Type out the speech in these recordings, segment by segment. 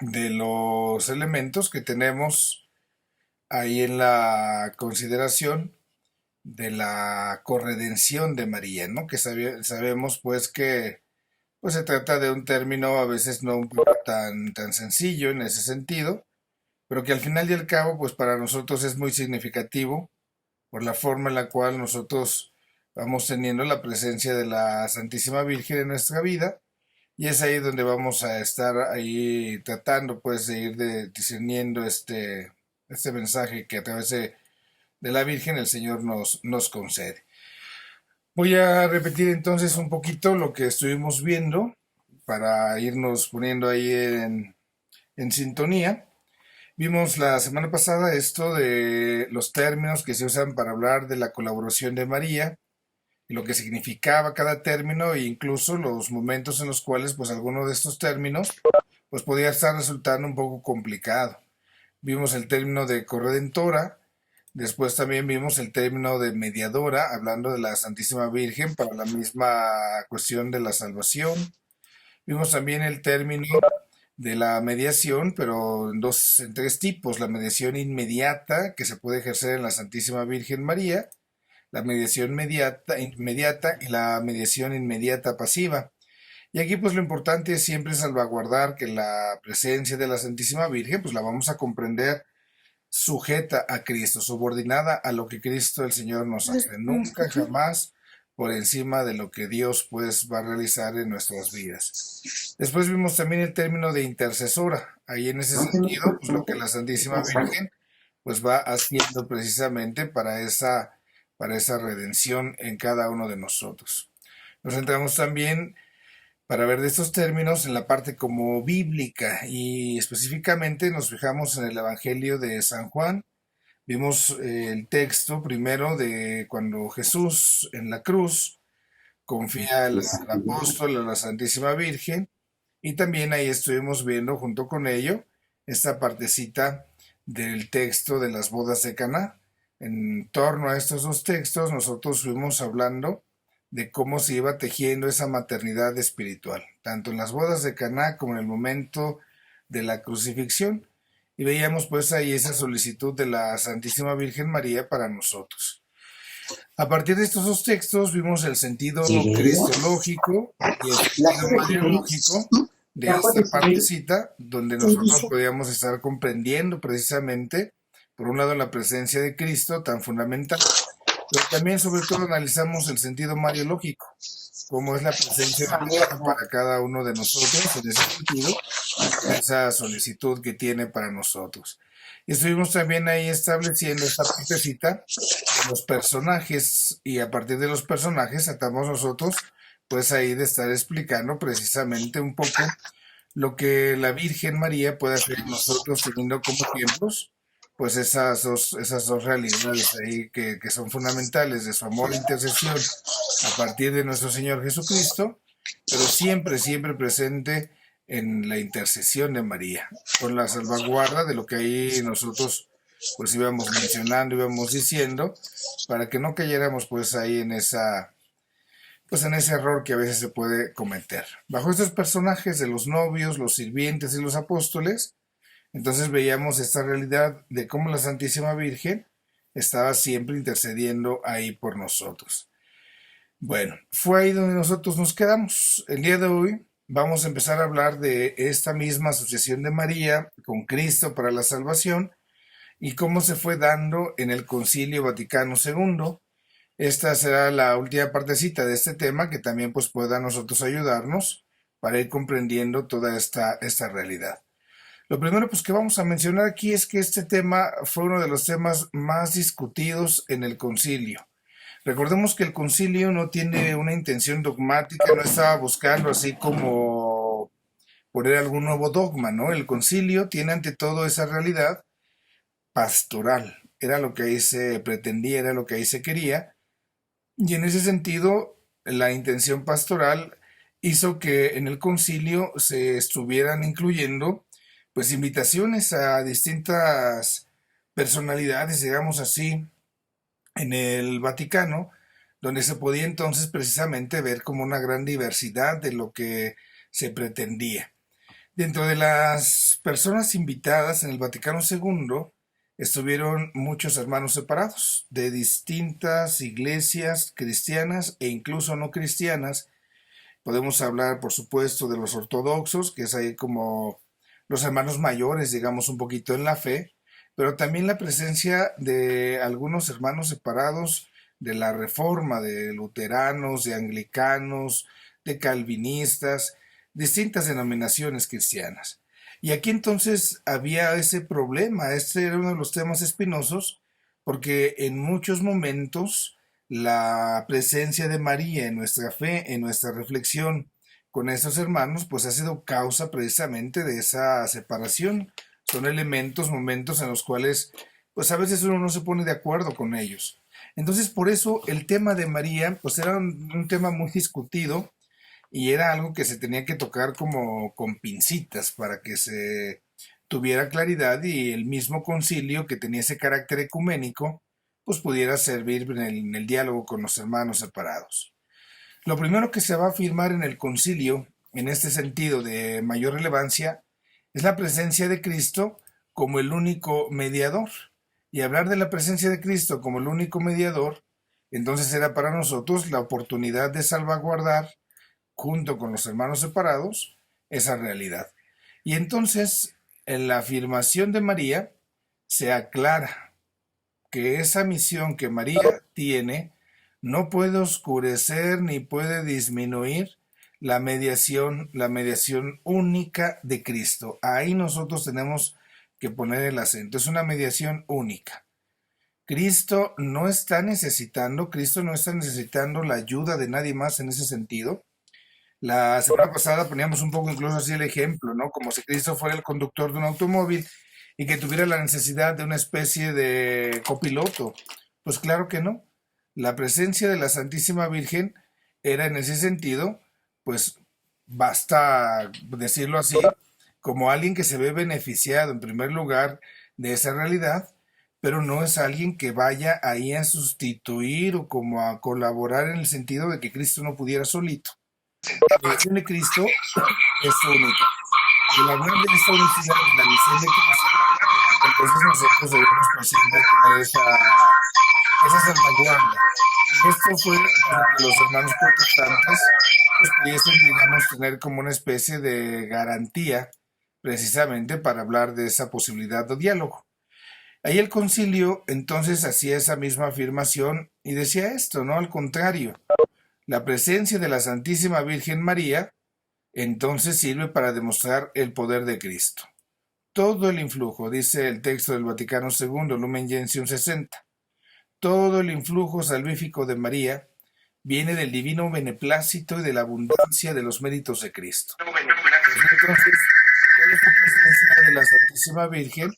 de los elementos que tenemos ahí en la consideración de la corredención de María, ¿no? Que sabemos pues que pues se trata de un término a veces no un poco tan sencillo en ese sentido, pero que al final y al cabo pues para nosotros es muy significativo por la forma en la cual nosotros vamos teniendo la presencia de la Santísima Virgen en nuestra vida. Y es ahí donde vamos a estar ahí tratando pues de ir discerniendo este mensaje que a través de la Virgen el Señor nos concede. Voy a repetir entonces un poquito lo que estuvimos viendo para irnos poniendo ahí en sintonía. Vimos la semana pasada esto de los términos que se usan para hablar de la colaboración de María, y lo que significaba cada término e incluso los momentos en los cuales pues alguno de estos términos pues podía estar resultando un poco complicado. Vimos el término de corredentora, después también vimos el término de mediadora, hablando de la Santísima Virgen para la misma cuestión de la salvación. Vimos también el término de la mediación, pero en tres tipos: la mediación inmediata, que se puede ejercer en la Santísima Virgen María, la mediación inmediata y la mediación inmediata pasiva. Y aquí pues lo importante es siempre salvaguardar que la presencia de la Santísima Virgen pues la vamos a comprender sujeta a Cristo, subordinada a lo que Cristo el Señor nos hace, nunca jamás por encima de lo que Dios pues va a realizar en nuestras vidas. Después vimos también el término de intercesora, ahí en ese sentido pues lo que la Santísima Virgen pues va haciendo precisamente para esa redención en cada uno de nosotros. Nos centramos también para ver de estos términos en la parte como bíblica y específicamente nos fijamos en el Evangelio de San Juan. Vimos el texto primero de cuando Jesús en la cruz confía al apóstol, a la Santísima Virgen, y también ahí estuvimos viendo junto con ello esta partecita del texto de las bodas de Caná. En torno a estos dos textos nosotros fuimos hablando de cómo se iba tejiendo esa maternidad espiritual, tanto en las bodas de Caná como en el momento de la crucifixión, y veíamos pues ahí esa solicitud de la Santísima Virgen María para nosotros. A partir de estos dos textos vimos el sentido cristológico y el sentido mariológico de esta partecita, donde nosotros podíamos estar comprendiendo precisamente, por un lado, la presencia de Cristo tan fundamental, pero también sobre todo analizamos el sentido mariológico, cómo es la presencia de María para cada uno de nosotros en ese sentido, esa solicitud que tiene para nosotros. Y estuvimos también ahí estableciendo esta partecita de los personajes, y a partir de los personajes tratamos nosotros pues ahí de estar explicando precisamente un poco lo que la Virgen María puede hacer en nosotros teniendo como ejemplos pues esas dos realidades ahí que son fundamentales de su amor e intercesión a partir de nuestro Señor Jesucristo, pero siempre, siempre presente en la intercesión de María, con la salvaguarda de lo que ahí nosotros pues íbamos mencionando, íbamos diciendo, para que no cayéramos pues ahí en pues en ese error que a veces se puede cometer. Bajo estos personajes de los novios, los sirvientes y los apóstoles, entonces veíamos esta realidad de cómo la Santísima Virgen estaba siempre intercediendo ahí por nosotros. Bueno, fue ahí donde nosotros nos quedamos. El día de hoy vamos a empezar a hablar de esta misma asociación de María con Cristo para la salvación y cómo se fue dando en el Concilio Vaticano II. Esta será la última partecita de este tema que también pues pueda a nosotros ayudarnos para ir comprendiendo toda esta realidad. Lo primero pues que vamos a mencionar aquí es que este tema fue uno de los temas más discutidos en el concilio. Recordemos que el concilio no tiene una intención dogmática, no estaba buscando así como poner algún nuevo dogma, ¿no? El concilio tiene ante todo esa realidad pastoral, era lo que ahí se pretendía, era lo que ahí se quería, y en ese sentido la intención pastoral hizo que en el concilio se estuvieran incluyendo pues invitaciones a distintas personalidades, digamos así, en el Vaticano, donde se podía entonces precisamente ver como una gran diversidad de lo que se pretendía. Dentro de las personas invitadas en el Vaticano II estuvieron muchos hermanos separados de distintas iglesias cristianas e incluso no cristianas. Podemos hablar, por supuesto, de los ortodoxos, que es ahí como los hermanos mayores, digamos, un poquito en la fe, pero también la presencia de algunos hermanos separados de la Reforma, de luteranos, de anglicanos, de calvinistas, distintas denominaciones cristianas. Y aquí entonces había ese problema, este era uno de los temas espinosos, porque en muchos momentos la presencia de María en nuestra fe, en nuestra reflexión con estos hermanos, pues ha sido causa precisamente de esa separación. Son elementos, momentos en los cuales, pues a veces uno no se pone de acuerdo con ellos. Entonces, por eso el tema de María, pues era un tema muy discutido y era algo que se tenía que tocar como con pincitas para que se tuviera claridad y el mismo concilio que tenía ese carácter ecuménico, pues pudiera servir en el diálogo con los hermanos separados. Lo primero que se va a afirmar en el concilio, en este sentido de mayor relevancia, es la presencia de Cristo como el único mediador. Y hablar de la presencia de Cristo como el único mediador, entonces era para nosotros la oportunidad de salvaguardar, junto con los hermanos separados, esa realidad. Y entonces, en la afirmación de María, se aclara que esa misión que María tiene no puede oscurecer ni puede disminuir la mediación única de Cristo. Ahí nosotros tenemos que poner el acento. Es una mediación única. Cristo no está necesitando la ayuda de nadie más en ese sentido. La semana pasada poníamos un poco incluso así el ejemplo, ¿no? Como si Cristo fuera el conductor de un automóvil y que tuviera la necesidad de una especie de copiloto. Pues claro que no. La presencia de la Santísima Virgen era en ese sentido, pues basta decirlo así, como alguien que se ve beneficiado en primer lugar de esa realidad, pero no es alguien que vaya ahí a sustituir o como a colaborar en el sentido de que Cristo no pudiera solito. La misión de Cristo es única. Y al hablar de esta unicidad de la misión de Cristo, entonces nosotros debemos precisamente tener esa salvaguarda. Y esto fue para que los hermanos protestantes pues, pudiesen, digamos, tener como una especie de garantía precisamente para hablar de esa posibilidad de diálogo. Ahí el concilio entonces hacía esa misma afirmación y decía esto, ¿no? Al contrario, la presencia de la Santísima Virgen María entonces sirve para demostrar el poder de Cristo. Todo el influjo, dice el texto del Vaticano II, Lumen Gentium 60, todo el influjo salvífico de María viene del divino beneplácito y de la abundancia de los méritos de Cristo. Entonces, toda esta presencia de la Santísima Virgen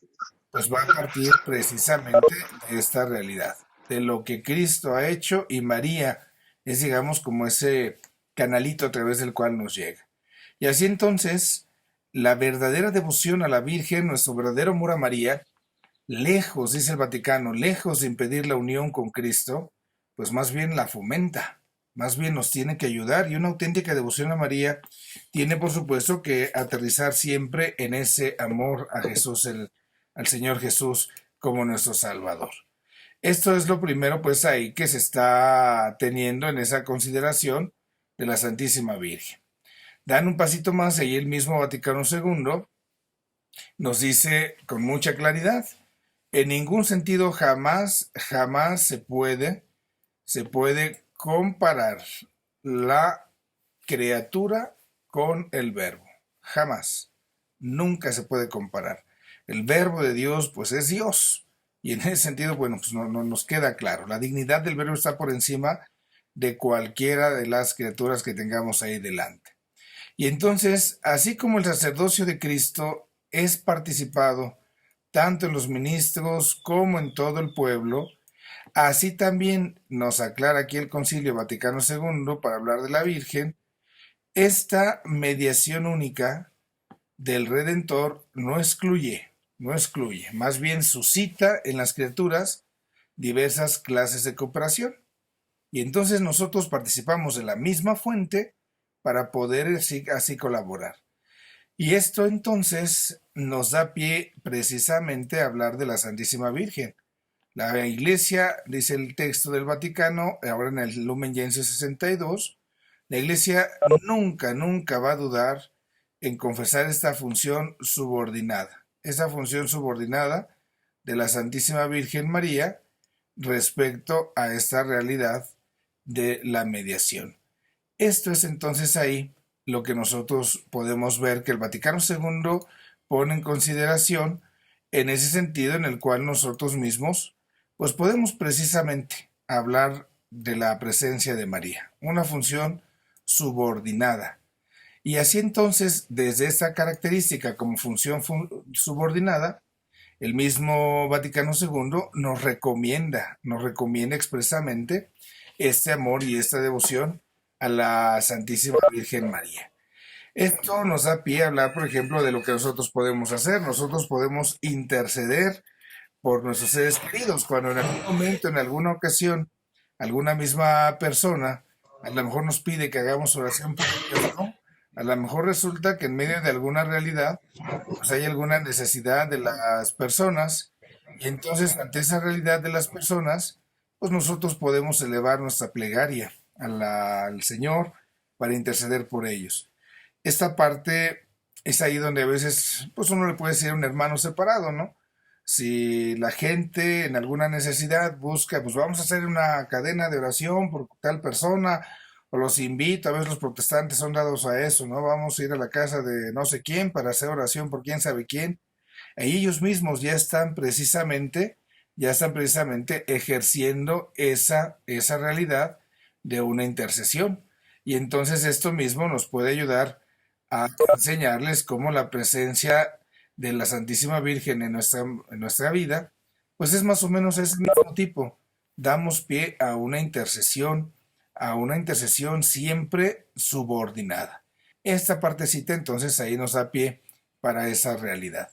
pues va a partir precisamente de esta realidad, de lo que Cristo ha hecho y María es, digamos, como ese canalito a través del cual nos llega. Y así entonces, la verdadera devoción a la Virgen, nuestro verdadero amor a María, lejos, dice el Vaticano, lejos de impedir la unión con Cristo, pues más bien la fomenta, más bien nos tiene que ayudar y una auténtica devoción a María tiene por supuesto que aterrizar siempre en ese amor a Jesús, al Señor Jesús como nuestro Salvador. Esto es lo primero pues ahí que se está teniendo en esa consideración de la Santísima Virgen. Dan un pasito más y el mismo Vaticano II nos dice con mucha claridad, en ningún sentido jamás se puede comparar la criatura con el verbo. Jamás. Nunca se puede comparar. El verbo de Dios, pues es Dios. Y en ese sentido, bueno, pues no nos queda claro. La dignidad del verbo está por encima de cualquiera de las criaturas que tengamos ahí delante. Y entonces, así como el sacerdocio de Cristo es participado tanto en los ministros como en todo el pueblo, así también nos aclara aquí el Concilio Vaticano II para hablar de la Virgen, esta mediación única del Redentor no excluye, más bien suscita en las criaturas diversas clases de cooperación. Y entonces nosotros participamos de la misma fuente para poder así colaborar. Y esto entonces nos da pie precisamente a hablar de la Santísima Virgen. La Iglesia, dice el texto del Vaticano, ahora en el Lumen Gentium 62, la Iglesia nunca, nunca va a dudar en confesar esta función subordinada, esa función subordinada de la Santísima Virgen María respecto a esta realidad de la mediación. Esto es entonces ahí lo que nosotros podemos ver que el Vaticano II pone en consideración en ese sentido en el cual nosotros mismos pues podemos precisamente hablar de la presencia de María, una función subordinada. Y así entonces, desde esta característica como función subordinada, el mismo Vaticano II nos recomienda expresamente este amor y esta devoción a la Santísima Virgen María. Esto nos da pie a hablar, por ejemplo, de lo que nosotros podemos hacer. Nosotros podemos interceder por nuestros seres queridos, cuando en algún momento, en alguna ocasión, alguna misma persona a lo mejor nos pide que hagamos oración por ellos, ¿no? A lo mejor resulta que en medio de alguna realidad, pues hay alguna necesidad de las personas, y entonces ante esa realidad de las personas, pues nosotros podemos elevar nuestra plegaria al Señor para interceder por ellos. Esta parte es ahí donde a veces, pues uno le puede decir a un hermano separado, ¿no? Si la gente en alguna necesidad busca, pues vamos a hacer una cadena de oración por tal persona, o los invito, a veces los protestantes son dados a eso, ¿no? Vamos a ir a la casa de no sé quién para hacer oración por quién sabe quién. Y ellos mismos ya están precisamente ejerciendo esa realidad de una intercesión. Y entonces esto mismo nos puede ayudar a enseñarles cómo la presencia de la Santísima Virgen en nuestra vida, pues es más o menos ese mismo tipo. Damos pie a una intercesión siempre subordinada. Esta partecita entonces ahí nos da pie para esa realidad.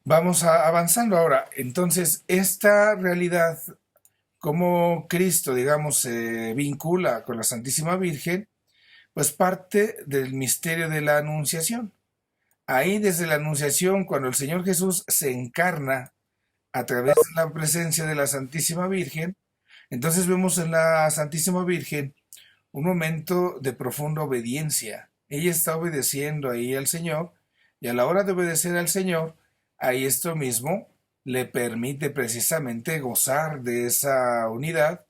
Vamos avanzando ahora. Entonces, esta realidad, cómo Cristo, digamos, se vincula con la Santísima Virgen, pues parte del misterio de la Anunciación. Ahí desde la Anunciación, cuando el Señor Jesús se encarna a través de la presencia de la Santísima Virgen, entonces vemos en la Santísima Virgen un momento de profunda obediencia. Ella está obedeciendo ahí al Señor, y a la hora de obedecer al Señor, ahí esto mismo le permite precisamente gozar de esa unidad,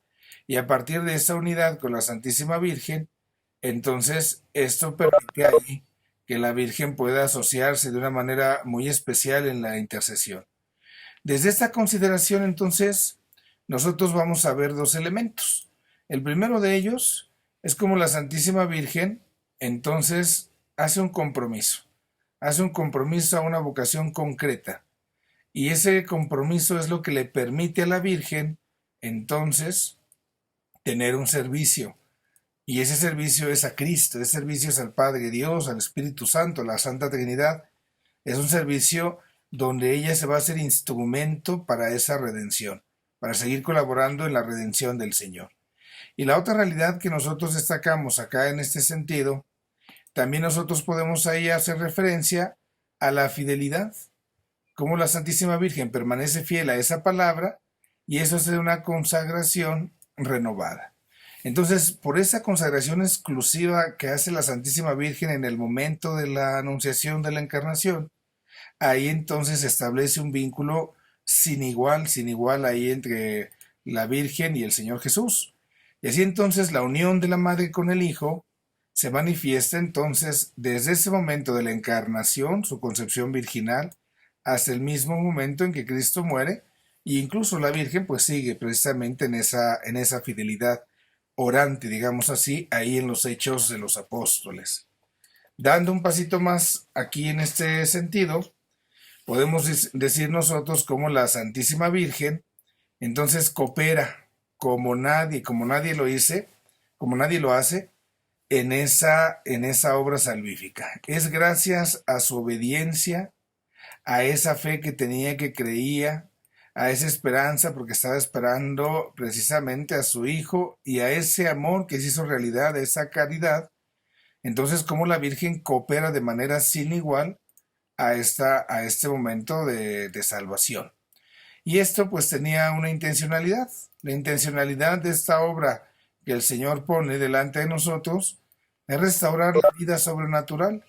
y a partir de esa unidad con la Santísima Virgen, entonces esto permite ahí que la Virgen pueda asociarse de una manera muy especial en la intercesión. Desde esta consideración, entonces, nosotros vamos a ver dos elementos. El primero de ellos es como la Santísima Virgen, entonces, hace un compromiso a una vocación concreta. Y ese compromiso es lo que le permite a la Virgen, entonces, tener un servicio. Y ese servicio es a Cristo, ese servicio es al Padre Dios, al Espíritu Santo, a la Santa Trinidad. Es un servicio donde ella se va a hacer instrumento para esa redención, para seguir colaborando en la redención del Señor. Y la otra realidad que nosotros destacamos acá en este sentido, también nosotros podemos ahí hacer referencia a la fidelidad, cómo la Santísima Virgen permanece fiel a esa palabra, y eso es una consagración renovada. Entonces, por esa consagración exclusiva que hace la Santísima Virgen en el momento de la anunciación de la encarnación, ahí entonces se establece un vínculo sin igual ahí entre la Virgen y el Señor Jesús. Y así entonces la unión de la Madre con el Hijo se manifiesta entonces desde ese momento de la encarnación, su concepción virginal, hasta el mismo momento en que Cristo muere, e incluso la Virgen pues sigue precisamente en esa fidelidad orante, digamos así, ahí en los Hechos de los Apóstoles. Dando un pasito más aquí en este sentido, podemos decir nosotros cómo la Santísima Virgen entonces coopera como nadie lo hice, como nadie lo hace, en esa obra salvífica. Es gracias a su obediencia, a esa fe que tenía, que creía, a esa esperanza, porque estaba esperando precisamente a su Hijo, y a ese amor que se hizo realidad, esa caridad. Entonces, cómo la Virgen coopera de manera sin igual a este momento de salvación. Y esto pues tenía una intencionalidad. La intencionalidad de esta obra que el Señor pone delante de nosotros es restaurar la vida sobrenatural.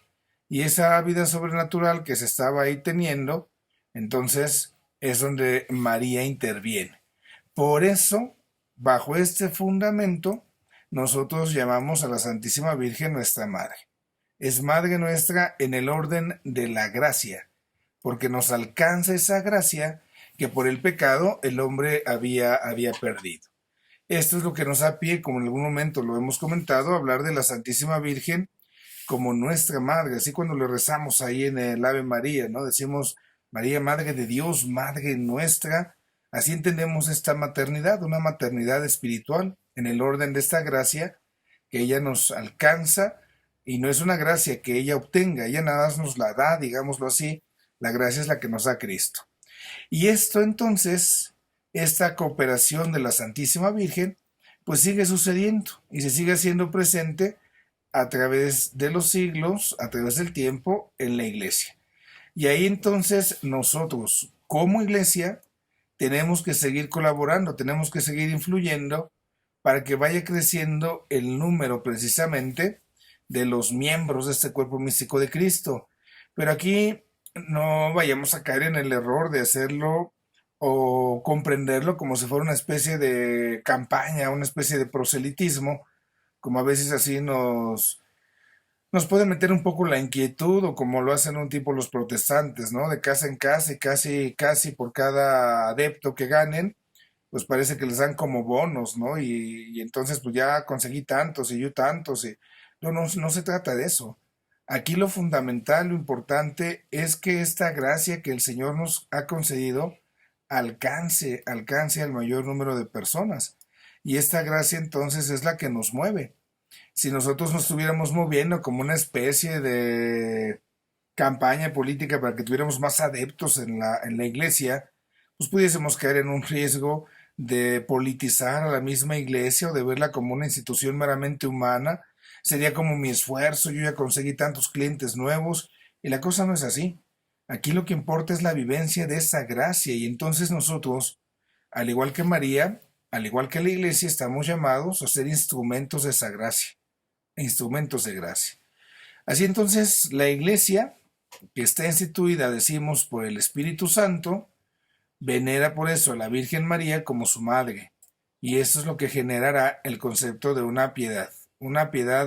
Y esa vida sobrenatural que se estaba ahí teniendo, entonces es donde María interviene. Por eso, bajo este fundamento, nosotros llamamos a la Santísima Virgen nuestra Madre. Es Madre nuestra en el orden de la gracia, porque nos alcanza esa gracia que por el pecado el hombre había perdido. Esto es lo que nos da pie, como en algún momento lo hemos comentado, hablar de la Santísima Virgen como nuestra Madre. Así cuando le rezamos ahí en el Ave María, ¿no? Decimos, María, Madre de Dios, Madre nuestra. Así entendemos esta maternidad, una maternidad espiritual en el orden de esta gracia que ella nos alcanza, y no es una gracia que ella obtenga, ella nada más nos la da, digámoslo así, la gracia es la que nos da Cristo. Y esto entonces, esta cooperación de la Santísima Virgen, pues sigue sucediendo y se sigue haciendo presente a través de los siglos, a través del tiempo en la iglesia. Y ahí entonces nosotros como iglesia tenemos que seguir colaborando, tenemos que seguir influyendo para que vaya creciendo el número precisamente de los miembros de este cuerpo místico de Cristo. Pero aquí no vayamos a caer en el error de hacerlo o comprenderlo como si fuera una especie de campaña, una especie de proselitismo, como a veces así nos puede meter un poco la inquietud, o como lo hacen un tipo los protestantes, ¿no? De casa en casa y casi por cada adepto que ganen, pues parece que les dan como bonos, ¿no? Y entonces pues ya conseguí tantos y yo tantos. Y no se trata de eso. Aquí lo fundamental, lo importante es que esta gracia que el Señor nos ha concedido alcance al mayor número de personas. Y esta gracia entonces es la que nos mueve. Si nosotros nos estuviéramos moviendo como una especie de campaña política para que tuviéramos más adeptos en la iglesia, pues pudiésemos caer en un riesgo de politizar a la misma iglesia o de verla como una institución meramente humana. Sería como mi esfuerzo, yo ya conseguí tantos clientes nuevos, y la cosa no es así. Aquí lo que importa es la vivencia de esa gracia, y entonces nosotros, al igual que María, al igual que la iglesia, estamos llamados a ser instrumentos de esa gracia, instrumentos de gracia. Así entonces, la iglesia, que está instituida, decimos, por el Espíritu Santo, venera por eso a la Virgen María como su madre. Y eso es lo que generará el concepto de una piedad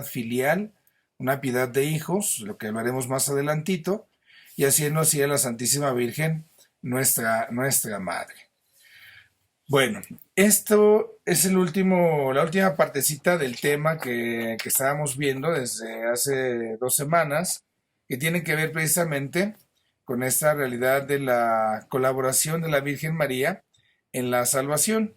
filial, una piedad de hijos, lo que hablaremos más adelantito, y haciendo así a la Santísima Virgen nuestra madre. Bueno, esto es la última partecita del tema que estábamos viendo desde hace 2 semanas, que tiene que ver precisamente con esta realidad de la colaboración de la Virgen María en la salvación.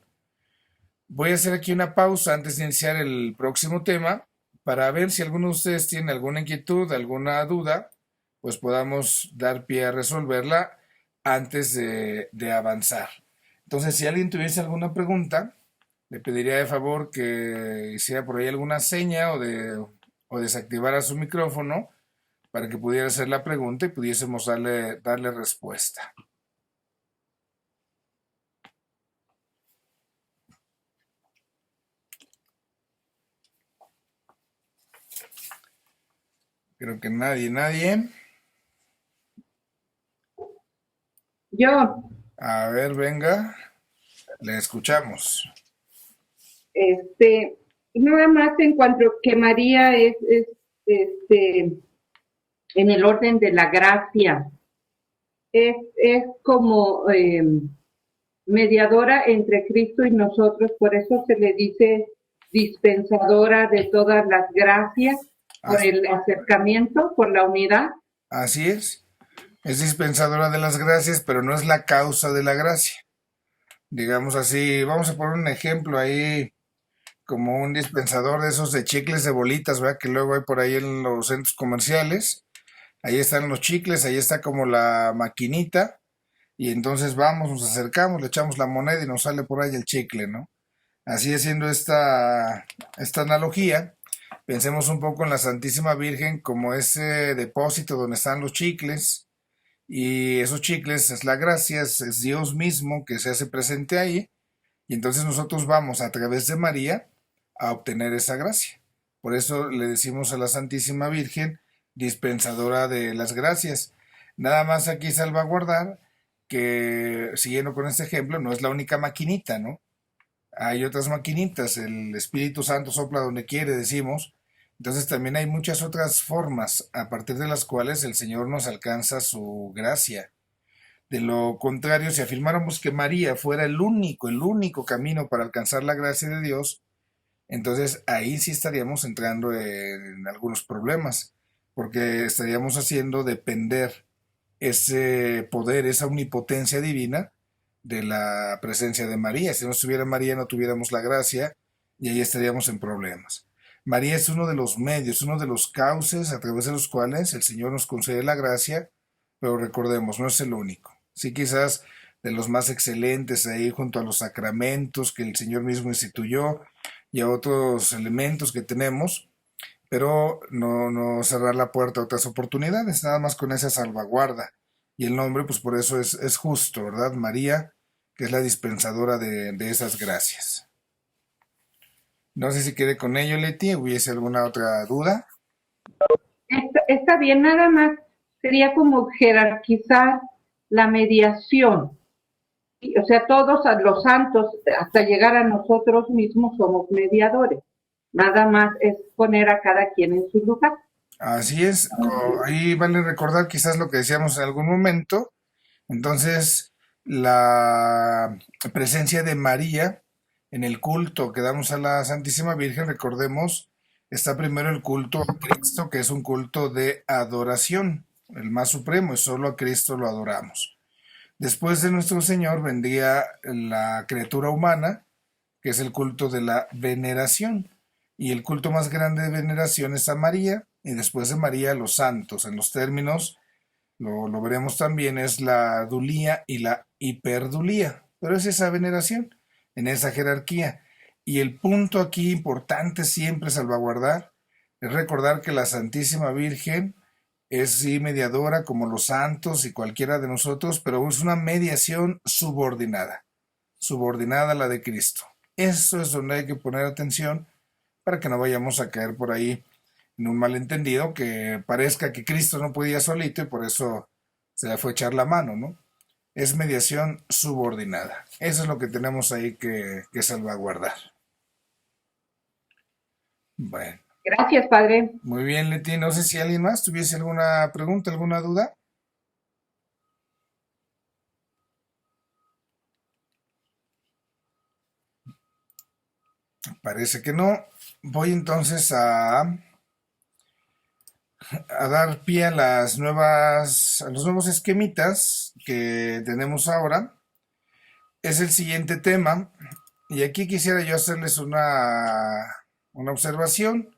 Voy a hacer aquí una pausa antes de iniciar el próximo tema para ver si alguno de ustedes tiene alguna inquietud, alguna duda, pues podamos dar pie a resolverla antes de avanzar. Entonces, si alguien tuviese alguna pregunta, le pediría de favor que hiciera por ahí alguna seña o desactivara su micrófono para que pudiera hacer la pregunta y pudiésemos darle respuesta. Creo que nadie. Yo, A ver, venga, le escuchamos. este, nada más en cuanto que María este, en el orden de la gracia, es como mediadora entre Cristo y nosotros, por eso se le dice dispensadora de todas las gracias, por Así, el acercamiento, por la unidad. así es dispensadora de las gracias, pero no es la causa de la gracia. Digamos así, vamos a poner un ejemplo ahí, como un dispensador de esos de chicles de bolitas, ¿verdad? Que luego hay por ahí en los centros comerciales. Ahí están los chicles, ahí está como la maquinita, y entonces vamos, nos acercamos, le echamos la moneda y nos sale por ahí el chicle, ¿no? Así haciendo esta analogía, pensemos un poco en la Santísima Virgen como ese depósito donde están los chicles, Y esos chicles es la gracia, es Dios mismo que se hace presente ahí, y entonces nosotros vamos a través de María a obtener esa gracia. Por eso le decimos a la Santísima Virgen, dispensadora de las gracias. Nada más aquí salvaguardar que, siguiendo con este ejemplo, no es la única maquinita, ¿no? Hay otras maquinitas, el Espíritu Santo sopla donde quiere, decimos. Entonces también hay muchas otras formas a partir de las cuales el Señor nos alcanza su gracia. De lo contrario, si afirmáramos que María fuera el único camino para alcanzar la gracia de Dios, entonces ahí sí estaríamos entrando en algunos problemas, porque estaríamos haciendo depender ese poder, esa omnipotencia divina de la presencia de María. Si no estuviera María, no tuviéramos la gracia y ahí estaríamos en problemas. María es uno de los medios, uno de los cauces a través de los cuales el Señor nos concede la gracia, pero recordemos, no es el único. Sí, quizás de los más excelentes ahí junto a los sacramentos que el Señor mismo instituyó y a otros elementos que tenemos, pero no cerrar la puerta a otras oportunidades, nada más con esa salvaguarda. Y el nombre, pues por eso es justo, ¿verdad? María, que es la dispensadora de esas gracias. No sé si quede con ello, Leti, ¿hubiese alguna otra duda? Está bien, nada más sería como jerarquizar la mediación. O sea, todos los santos, hasta llegar a nosotros mismos, somos mediadores. Nada más es poner a cada quien en su lugar. Así es, ahí vale recordar quizás lo que decíamos en algún momento. Entonces, la presencia de María en el culto que damos a la Santísima Virgen, recordemos, está primero el culto a Cristo, que es un culto de adoración, el más supremo, y solo a Cristo lo adoramos. Después de nuestro Señor vendría la criatura humana, que es el culto de la veneración. Y el culto más grande de veneración es a María, y después de María los santos. En los términos, lo veremos también, es la dulía y la hiperdulía. Pero es esa veneración, en esa jerarquía. Y el punto aquí importante siempre salvaguardar es recordar que la Santísima Virgen es sí mediadora como los santos y cualquiera de nosotros, pero es una mediación subordinada, subordinada a la de Cristo. Eso es donde hay que poner atención para que no vayamos a caer por ahí en un malentendido que parezca que Cristo no podía solito y por eso se le fue a echar la mano, ¿no? Es mediación subordinada. Eso es lo que tenemos ahí que salvaguardar. Bueno, Gracias, Padre. muy bien, Leti. No sé si alguien más tuviese alguna pregunta, alguna duda. Parece que no. Voy entonces a dar pie a a los nuevos esquemitas que tenemos ahora. Es el siguiente tema. Y aquí quisiera yo hacerles una observación,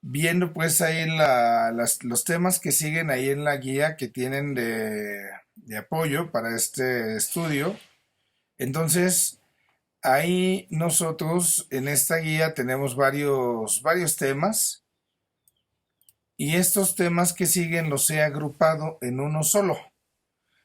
viendo pues ahí los temas que siguen ahí en la guía que tienen de apoyo para este estudio. Entonces, ahí nosotros en esta guía tenemos varios temas y estos temas que siguen los he agrupado en uno solo.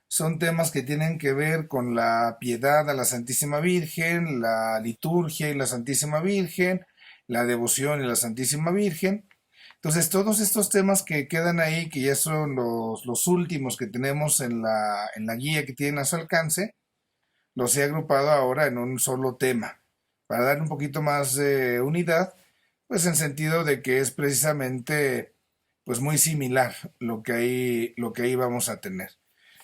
Son temas que tienen que ver con la piedad a la Santísima Virgen, la liturgia y la Santísima Virgen, la devoción y la Santísima Virgen. Entonces, todos estos temas que quedan ahí, que ya son los últimos que tenemos en la guía que tienen a su alcance, los he agrupado ahora en un solo tema, para dar un poquito más de unidad, pues en sentido de que es precisamente pues muy similar lo que ahí vamos a tener.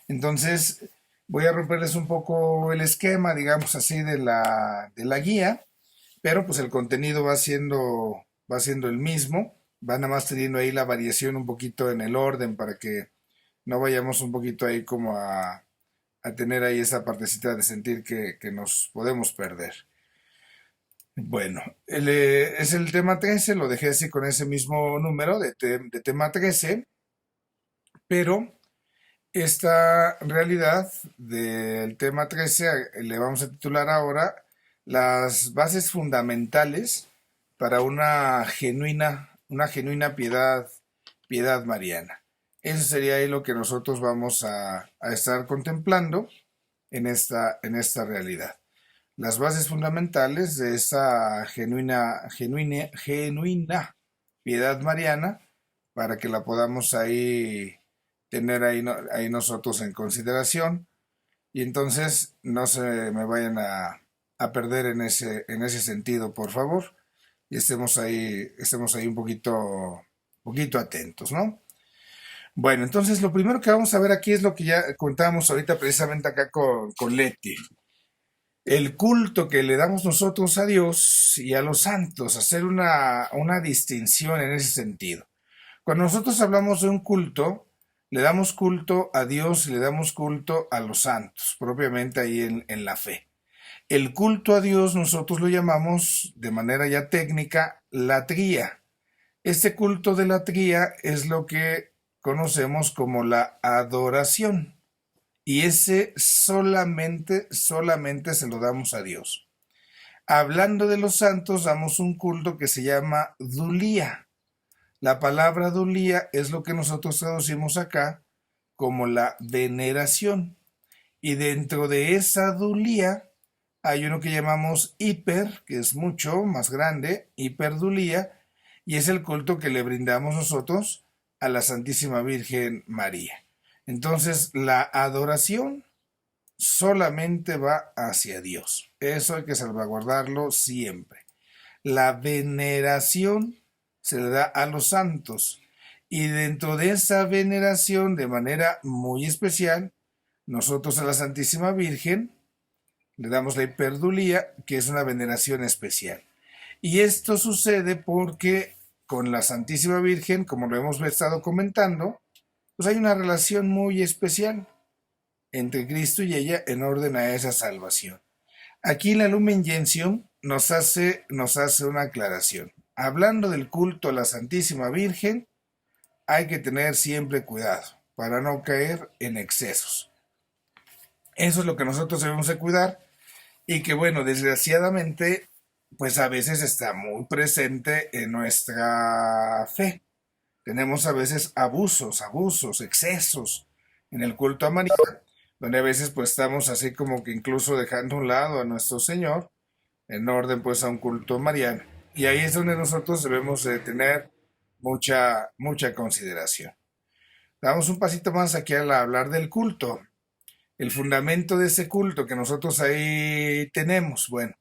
Entonces, voy a romperles un poco el esquema, digamos así, de la guía, pero pues el contenido va siendo el mismo, va nada más teniendo ahí la variación un poquito en el orden para que no vayamos un poquito ahí como a tener ahí esa partecita de sentir que nos podemos perder. Bueno, es el tema 13, lo dejé así con ese mismo número de tema 13, pero esta realidad del tema 13 le vamos a titular ahora las bases fundamentales para una genuina piedad mariana. Eso sería ahí lo que nosotros vamos a estar contemplando en esta realidad. Las bases fundamentales de esa genuina piedad mariana para que la podamos ahí tener ahí, ahí nosotros en consideración y entonces no se me vayan a perder en ese sentido, por favor, y estemos ahí un poquito atentos, ¿no? Bueno, entonces lo primero que vamos a ver aquí es lo que ya contábamos ahorita precisamente acá con Leti. El culto que le damos nosotros a Dios y a los santos, hacer una distinción en ese sentido. Cuando nosotros hablamos de un culto, le damos culto a Dios y le damos culto a los santos, propiamente ahí en la fe. El culto a Dios nosotros lo llamamos de manera ya técnica latría. Este culto de latría es lo que conocemos como la adoración. Y ese solamente se lo damos a Dios. Hablando de los santos, damos un culto que se llama dulía. La palabra dulía es lo que nosotros traducimos acá como la veneración. Y dentro de esa dulía hay uno que llamamos hiper, que es mucho más grande, hiperdulía, y es el culto que le brindamos nosotros a la Santísima Virgen María. Entonces, la adoración solamente va hacia Dios. Eso hay que salvaguardarlo siempre. La veneración se le da a los santos. Y dentro de esa veneración, de manera muy especial, nosotros a la Santísima Virgen le damos la hiperdulía, que es una veneración especial. Y esto sucede porque con la Santísima Virgen, como lo hemos estado comentando, pues hay una relación muy especial entre Cristo y ella en orden a esa salvación. Aquí la Lumen Gentium nos hace una aclaración. Hablando del culto a la Santísima Virgen, hay que tener siempre cuidado para no caer en excesos. Eso es lo que nosotros debemos de cuidar y que bueno, desgraciadamente, pues a veces está muy presente en nuestra fe. Tenemos a veces abusos, excesos en el culto a María, donde a veces pues estamos así como que incluso dejando a un lado a nuestro Señor en orden pues a un culto mariano. Y ahí es donde nosotros debemos de tener mucha consideración. Damos un pasito más aquí al hablar del culto. El fundamento de ese culto que nosotros ahí tenemos, bueno,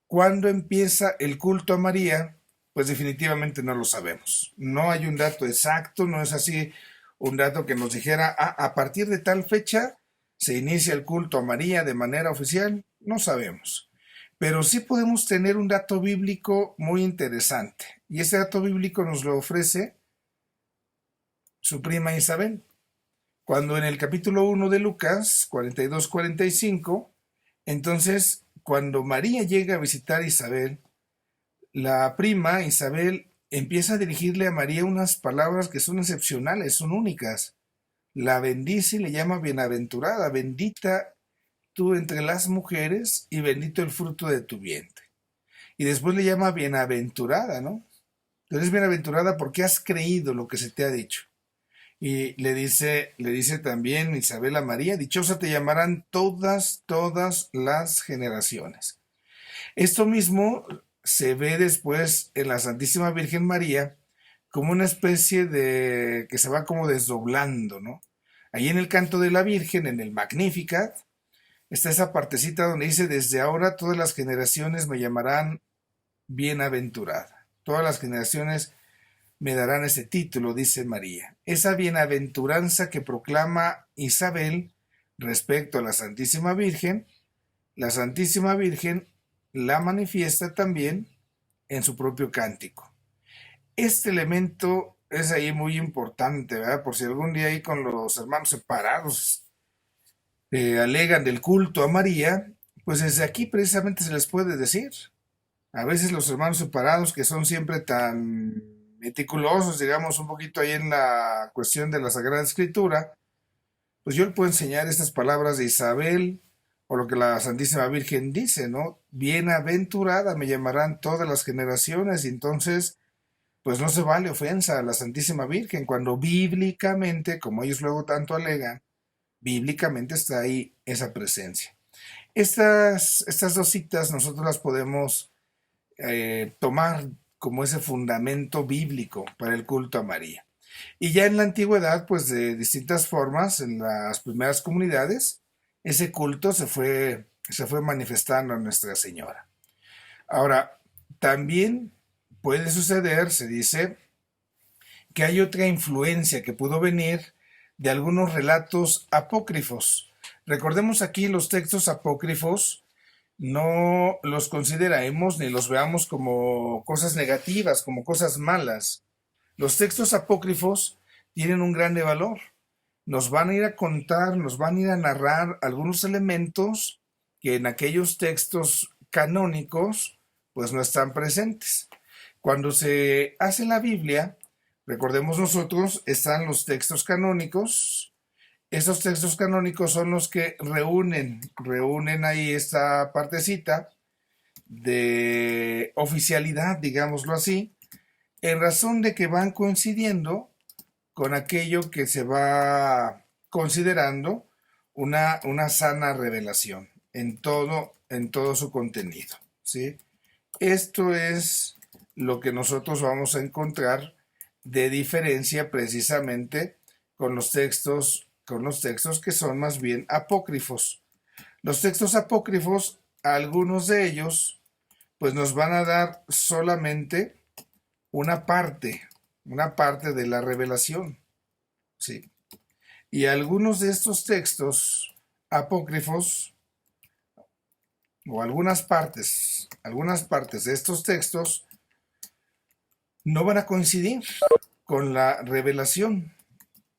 ¿cuándo empieza el culto a María? Pues definitivamente no lo sabemos. No hay un dato exacto, no es así un dato que nos dijera, a partir de tal fecha se inicia el culto a María de manera oficial. No sabemos. Pero sí podemos tener un dato bíblico muy interesante. Y ese dato bíblico nos lo ofrece su prima Isabel. Cuando en el capítulo 1 de Lucas 42-45, entonces cuando María llega a visitar a Isabel, la prima Isabel empieza a dirigirle a María unas palabras que son excepcionales, son únicas. La bendice y le llama bienaventurada, bendita tú entre las mujeres y bendito el fruto de tu vientre. Y después le llama bienaventurada, ¿no? Tú eres bienaventurada porque has creído lo que se te ha dicho. Y le dice también Isabel a María, dichosa te llamarán todas las generaciones. Esto mismo se ve después en la Santísima Virgen María como una especie de que se va como desdoblando, ¿no? Ahí en el canto de la Virgen, en el Magnificat, está esa partecita donde dice, desde ahora todas las generaciones me llamarán bienaventurada. Todas las generaciones me darán ese título, dice María. Esa bienaventuranza que proclama Isabel respecto a la Santísima Virgen la manifiesta también en su propio cántico. Este elemento es ahí muy importante, ¿verdad? Por si algún día ahí con los hermanos separados alegan del culto a María, pues desde aquí precisamente se les puede decir. A veces los hermanos separados que son siempre tan meticulosos, digamos, un poquito ahí en la cuestión de la Sagrada Escritura, pues yo le puedo enseñar estas palabras de Isabel o lo que la Santísima Virgen dice, ¿no? Bienaventurada me llamarán todas las generaciones, y entonces pues no se vale ofensa a la Santísima Virgen, cuando bíblicamente, como ellos luego tanto alegan, bíblicamente está ahí esa presencia. Estas dos citas nosotros las podemos tomar como ese fundamento bíblico para el culto a María. Y ya en la antigüedad, pues de distintas formas, en las primeras comunidades, ese culto se fue manifestando a Nuestra Señora. Ahora, también puede suceder, se dice, que hay otra influencia que pudo venir de algunos relatos apócrifos. Recordemos aquí los textos apócrifos, no los consideremos ni los veamos como cosas negativas, como cosas malas. Los textos apócrifos tienen un grande valor. Nos van a ir a contar, nos van a ir a narrar algunos elementos que en aquellos textos canónicos pues no están presentes. Cuando se hace la Biblia, recordemos nosotros, están los textos canónicos. Esos textos canónicos son los que reúnen ahí esta partecita de oficialidad, digámoslo así, en razón de que van coincidiendo con aquello que se va considerando una sana revelación en todo su contenido, ¿sí? Esto es lo que nosotros vamos a encontrar de diferencia precisamente con los textos que son más bien apócrifos. Los textos apócrifos, algunos de ellos, pues nos van a dar solamente una parte de la revelación, ¿sí? Y algunos de estos textos apócrifos, o algunas partes de estos textos, no van a coincidir con la revelación.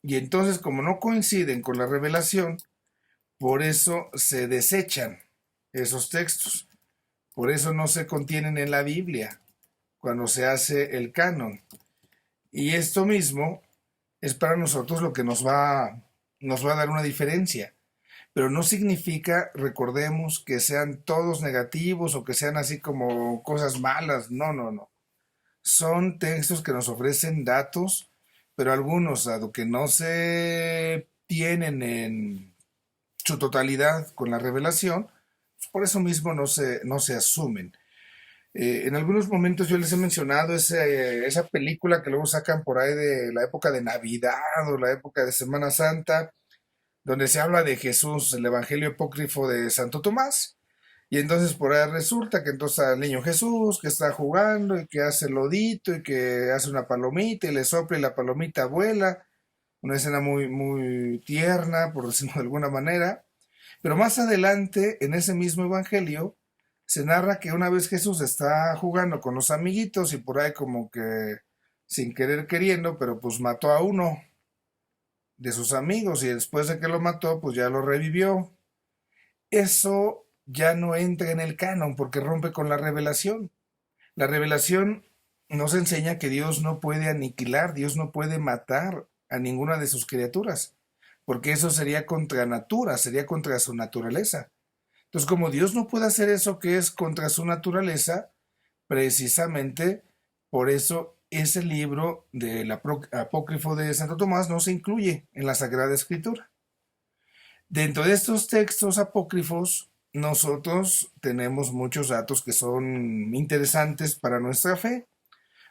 Y entonces, como no coinciden con la revelación, por eso se desechan esos textos. Por eso no se contienen en la Biblia cuando se hace el canon. Y esto mismo es para nosotros lo que nos va a dar una diferencia. Pero no significa, recordemos, que sean todos negativos o que sean así como cosas malas. No, no, no. Son textos que nos ofrecen datos, pero algunos, dado que no se tienen en su totalidad con la revelación, por eso mismo no se asumen. En algunos momentos yo les he mencionado esa película que luego sacan por ahí de la época de Navidad o la época de Semana Santa, donde se habla de Jesús, el Evangelio apócrifo de Santo Tomás. Y entonces por ahí resulta que entonces al niño Jesús que está jugando y que hace lodito y que hace una palomita y le sopla y la palomita vuela. Una escena muy, muy tierna, por decirlo de alguna manera. Pero más adelante, en ese mismo evangelio, se narra que una vez Jesús está jugando con los amiguitos y por ahí como que sin querer queriendo, pero pues mató a uno de sus amigos y después de que lo mató, pues ya lo revivió. Eso ya no entra en el canon porque rompe con la revelación. La revelación nos enseña que Dios no puede aniquilar, Dios no puede matar a ninguna de sus criaturas, porque eso sería contra natura, sería contra su naturaleza. Entonces, como Dios no puede hacer eso que es contra su naturaleza, precisamente por eso ese libro del apócrifo de Santo Tomás no se incluye en la Sagrada Escritura. Dentro de estos textos apócrifos, nosotros tenemos muchos datos que son interesantes para nuestra fe.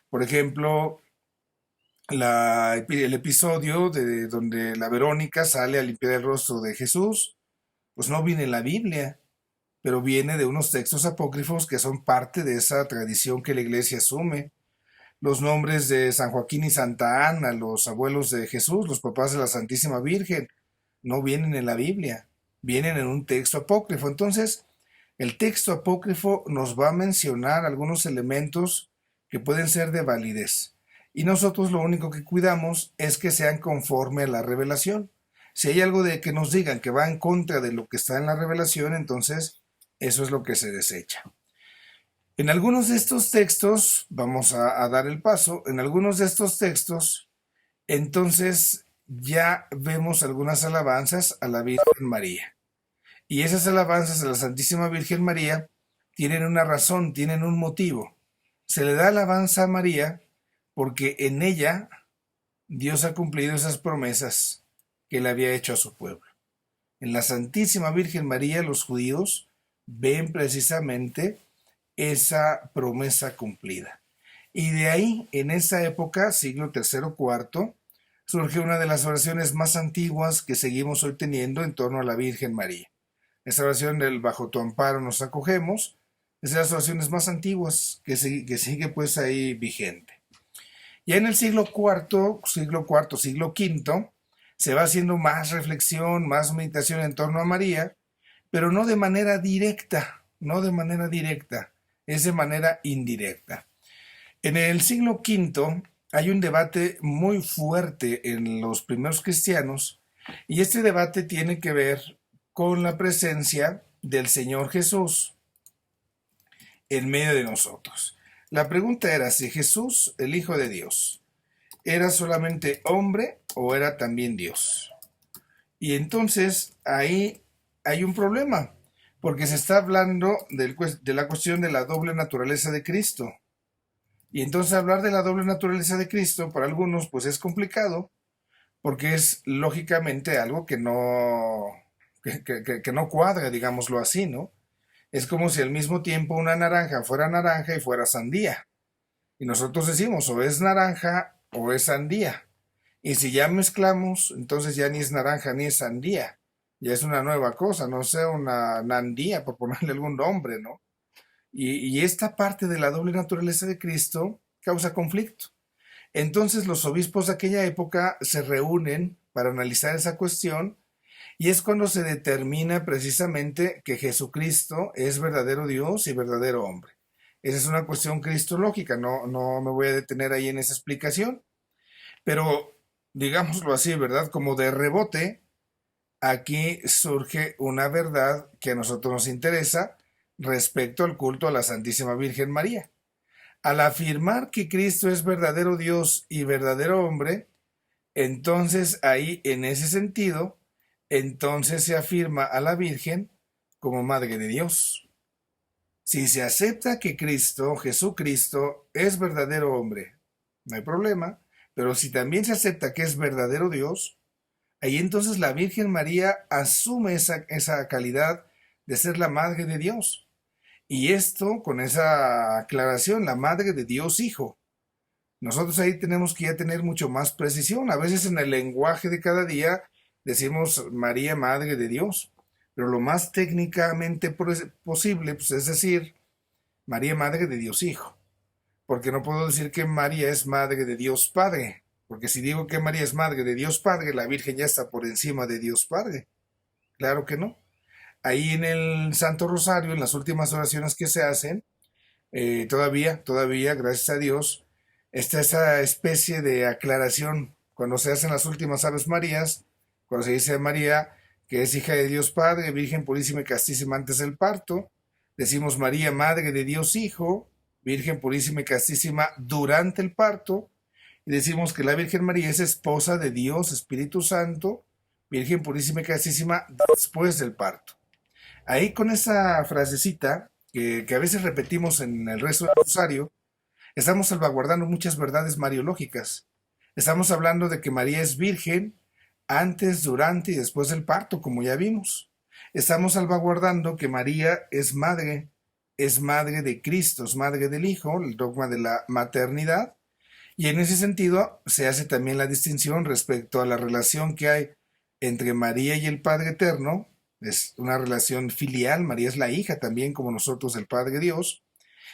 Por ejemplo, el episodio de donde la Verónica sale a limpiar el rostro de Jesús, pues no viene en la Biblia, pero viene de unos textos apócrifos que son parte de esa tradición que la iglesia asume. Los nombres de San Joaquín y Santa Ana, los abuelos de Jesús, los papás de la Santísima Virgen, no vienen en la Biblia, vienen en un texto apócrifo. Entonces, el texto apócrifo nos va a mencionar algunos elementos que pueden ser de validez. Y nosotros lo único que cuidamos es que sean conforme a la revelación. Si hay algo de que nos digan que va en contra de lo que está en la revelación, entonces eso es lo que se desecha. En algunos de estos textos, vamos a dar el paso, en algunos de estos textos, entonces ya vemos algunas alabanzas a la Virgen María. Y esas alabanzas a la Santísima Virgen María tienen una razón, tienen un motivo. Se le da alabanza a María porque en ella Dios ha cumplido esas promesas que le había hecho a su pueblo. En la Santísima Virgen María los judíos ven precisamente esa promesa cumplida. Y de ahí, en esa época, siglo III o IV, surge una de las oraciones más antiguas que seguimos hoy teniendo en torno a la Virgen María. Esa oración del bajo tu amparo nos acogemos, es de las oraciones más antiguas que sigue pues ahí vigente. Ya en el siglo IV, siglo V, se va haciendo más reflexión, más meditación en torno a María, pero no de manera directa, es de manera indirecta. En el siglo V hay un debate muy fuerte en los primeros cristianos, y este debate tiene que ver con la presencia del Señor Jesús en medio de nosotros. La pregunta era si Jesús, el Hijo de Dios, ¿era solamente hombre o era también Dios? Y entonces ahí hay un problema, porque se está hablando de la cuestión de la doble naturaleza de Cristo. Y entonces hablar de la doble naturaleza de Cristo para algunos pues es complicado, porque es lógicamente algo que no cuadra, digámoslo así, ¿no? Es como si al mismo tiempo una naranja fuera naranja y fuera sandía. Y nosotros decimos o es naranja o es sandía. Y si ya mezclamos, entonces ya ni es naranja ni es sandía. Ya es una nueva cosa, no sé, una nandía, por ponerle algún nombre, ¿no? Y esta parte de la doble naturaleza de Cristo causa conflicto. Entonces los obispos de aquella época se reúnen para analizar esa cuestión, y es cuando se determina precisamente que Jesucristo es verdadero Dios y verdadero hombre. Esa es una cuestión cristológica, no me voy a detener ahí en esa explicación, pero digámoslo así, ¿verdad? Como de rebote, aquí surge una verdad que a nosotros nos interesa respecto al culto a la Santísima Virgen María. Al afirmar que Cristo es verdadero Dios y verdadero hombre, entonces ahí, en ese sentido, entonces se afirma a la Virgen como Madre de Dios. Si se acepta que Cristo, Jesucristo, es verdadero hombre, no hay problema, pero si también se acepta que es verdadero Dios, ahí entonces la Virgen María asume esa calidad de ser la Madre de Dios. Y esto con esa aclaración, la Madre de Dios Hijo. Nosotros ahí tenemos que ya tener mucho más precisión. A veces en el lenguaje de cada día decimos María, Madre de Dios, pero lo más técnicamente posible pues, es decir María, Madre de Dios Hijo, porque no puedo decir que María es Madre de Dios Padre, porque si digo que María es Madre de Dios Padre, la Virgen ya está por encima de Dios Padre. Claro que no. Ahí en el Santo Rosario, en las últimas oraciones que se hacen, todavía, gracias a Dios, está esa especie de aclaración cuando se hacen las últimas Aves Marías, cuando se dice a María que es hija de Dios Padre, Virgen purísima y castísima antes del parto, decimos María, Madre de Dios Hijo, Virgen purísima y castísima durante el parto, y decimos que la Virgen María es esposa de Dios Espíritu Santo, Virgen purísima y castísima después del parto. Ahí con esa frasecita que a veces repetimos en el resto del rosario, estamos salvaguardando muchas verdades mariológicas. Estamos hablando de que María es virgen antes, durante y después del parto, como ya vimos. Estamos salvaguardando que María es madre de Cristo, es madre del Hijo, el dogma de la maternidad. Y en ese sentido se hace también la distinción respecto a la relación que hay entre María y el Padre Eterno. Es una relación filial, María es la hija también como nosotros del Padre Dios,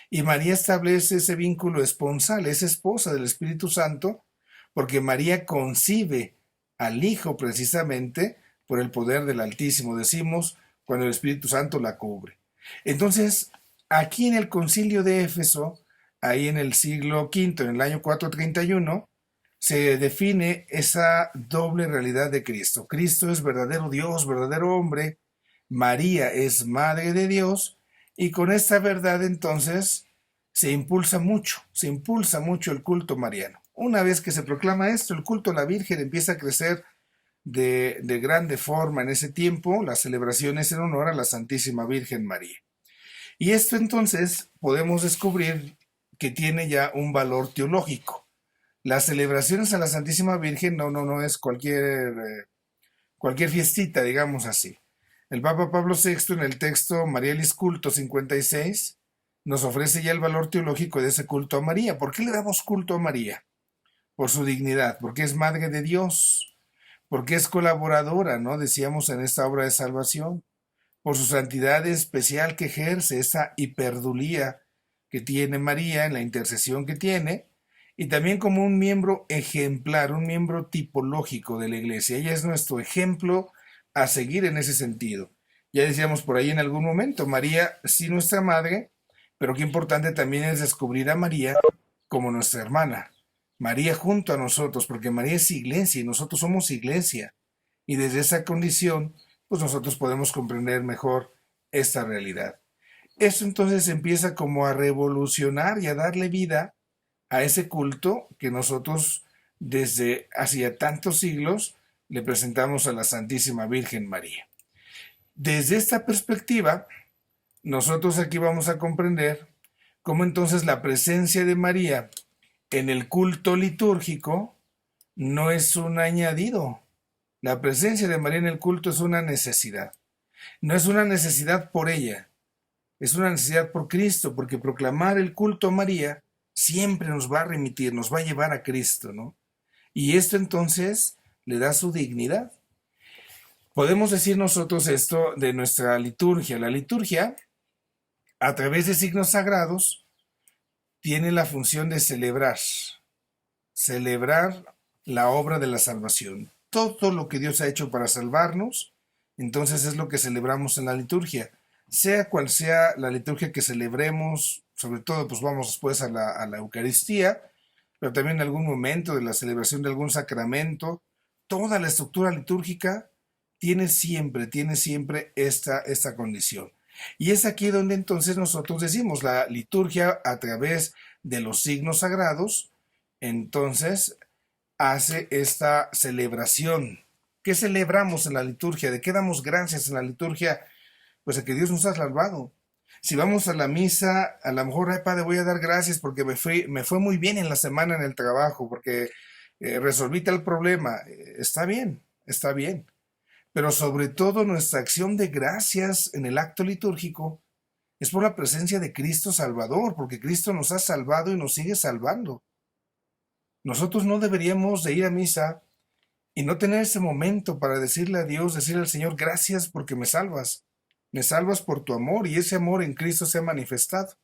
y María establece ese vínculo esponsal, es esposa del Espíritu Santo, porque María concibe al Hijo precisamente por el poder del Altísimo, decimos, cuando el Espíritu Santo la cubre. Entonces, aquí en el Concilio de Éfeso, ahí en el siglo V, en el año 431, se define esa doble realidad de Cristo. Cristo es verdadero Dios, verdadero hombre, María es Madre de Dios, y con esta verdad entonces se impulsa mucho el culto mariano. Una vez que se proclama esto, el culto a la Virgen empieza a crecer de grande forma en ese tiempo, las celebraciones en honor a la Santísima Virgen María. Y esto entonces podemos descubrir que tiene ya un valor teológico. Las celebraciones a la Santísima Virgen no es cualquier fiestita, digamos así. El Papa Pablo VI en el texto Marialis Culto 56 nos ofrece ya el valor teológico de ese culto a María. ¿Por qué le damos culto a María? Por su dignidad, porque es Madre de Dios, porque es colaboradora, ¿no? Decíamos en esta obra de salvación, por su santidad especial que ejerce, esa hiperdulía que tiene María en la intercesión que tiene, y también como un miembro ejemplar, un miembro tipológico de la Iglesia. Ella es nuestro ejemplo a seguir en ese sentido. Ya decíamos por ahí en algún momento, María sí nuestra madre, pero qué importante también es descubrir a María como nuestra hermana. María junto a nosotros, porque María es iglesia y nosotros somos iglesia. Y desde esa condición, pues nosotros podemos comprender mejor esta realidad. Esto entonces empieza como a revolucionar y a darle vida a ese culto que nosotros desde hacía tantos siglos le presentamos a la Santísima Virgen María. Desde esta perspectiva, nosotros aquí vamos a comprender cómo entonces la presencia de María en el culto litúrgico no es un añadido. La presencia de María en el culto es una necesidad. No es una necesidad por ella, es una necesidad por Cristo, porque proclamar el culto a María siempre nos va a remitir, nos va a llevar a Cristo, ¿no? Y esto entonces le da su dignidad. Podemos decir nosotros esto de nuestra liturgia. La liturgia, a través de signos sagrados, tiene la función de celebrar la obra de la salvación. Todo lo que Dios ha hecho para salvarnos, entonces es lo que celebramos en la liturgia. Sea cual sea la liturgia que celebremos, sobre todo pues vamos después a la Eucaristía, pero también en algún momento de la celebración de algún sacramento, toda la estructura litúrgica tiene siempre esta condición. Y es aquí donde entonces nosotros decimos la liturgia a través de los signos sagrados, entonces hace esta celebración. ¿Qué celebramos en la liturgia? ¿De qué damos gracias en la liturgia? Pues a que Dios nos ha salvado. Si vamos a la misa, a lo mejor, ay Padre, voy a dar gracias porque me fue muy bien en la semana en el trabajo, porque resolví tal problema. Está bien, está bien. Pero sobre todo nuestra acción de gracias en el acto litúrgico es por la presencia de Cristo Salvador, porque Cristo nos ha salvado y nos sigue salvando. Nosotros no deberíamos de ir a misa y no tener ese momento para decirle a Dios, decirle al Señor, gracias porque me salvas por tu amor y ese amor en Cristo se ha manifestado.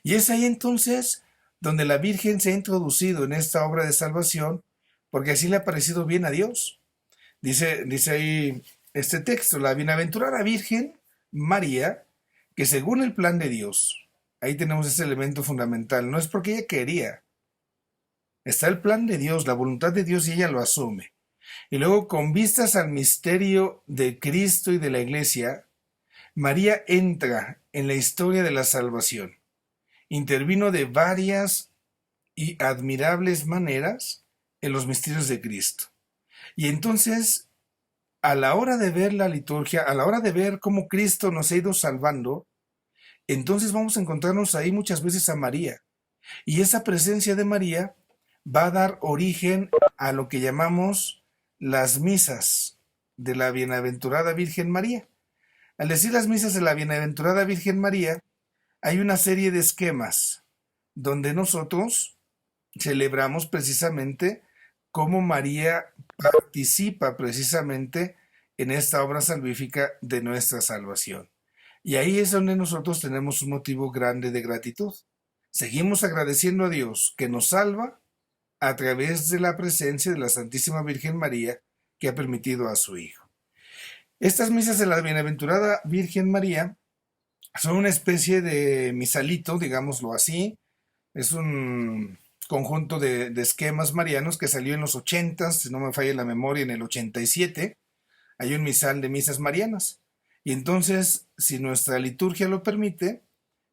Y es ahí entonces donde la Virgen se ha introducido en esta obra de salvación, porque así le ha parecido bien a Dios. Dice ahí este texto, la bienaventurada Virgen María, que según el plan de Dios, ahí tenemos ese elemento fundamental, no es porque ella quería, está el plan de Dios, la voluntad de Dios y ella lo asume. Y luego con vistas al misterio de Cristo y de la Iglesia, María entra en la historia de la salvación. Intervino de varias y admirables maneras en los misterios de Cristo. Y entonces, a la hora de ver la liturgia, a la hora de ver cómo Cristo nos ha ido salvando, entonces vamos a encontrarnos ahí muchas veces a María. Y esa presencia de María va a dar origen a lo que llamamos las misas de la Bienaventurada Virgen María. Al decir las misas de la Bienaventurada Virgen María, hay una serie de esquemas donde nosotros celebramos precisamente cómo María participa precisamente en esta obra salvífica de nuestra salvación. Y ahí es donde nosotros tenemos un motivo grande de gratitud. Seguimos agradeciendo a Dios que nos salva a través de la presencia de la Santísima Virgen María que ha permitido a su Hijo. Estas misas de la Bienaventurada Virgen María son una especie de misalito, digámoslo así. Es un conjunto de esquemas marianos que salió en los 80, si no me falla la memoria, en el 87. Hay un misal de misas marianas. Y entonces, si nuestra liturgia lo permite,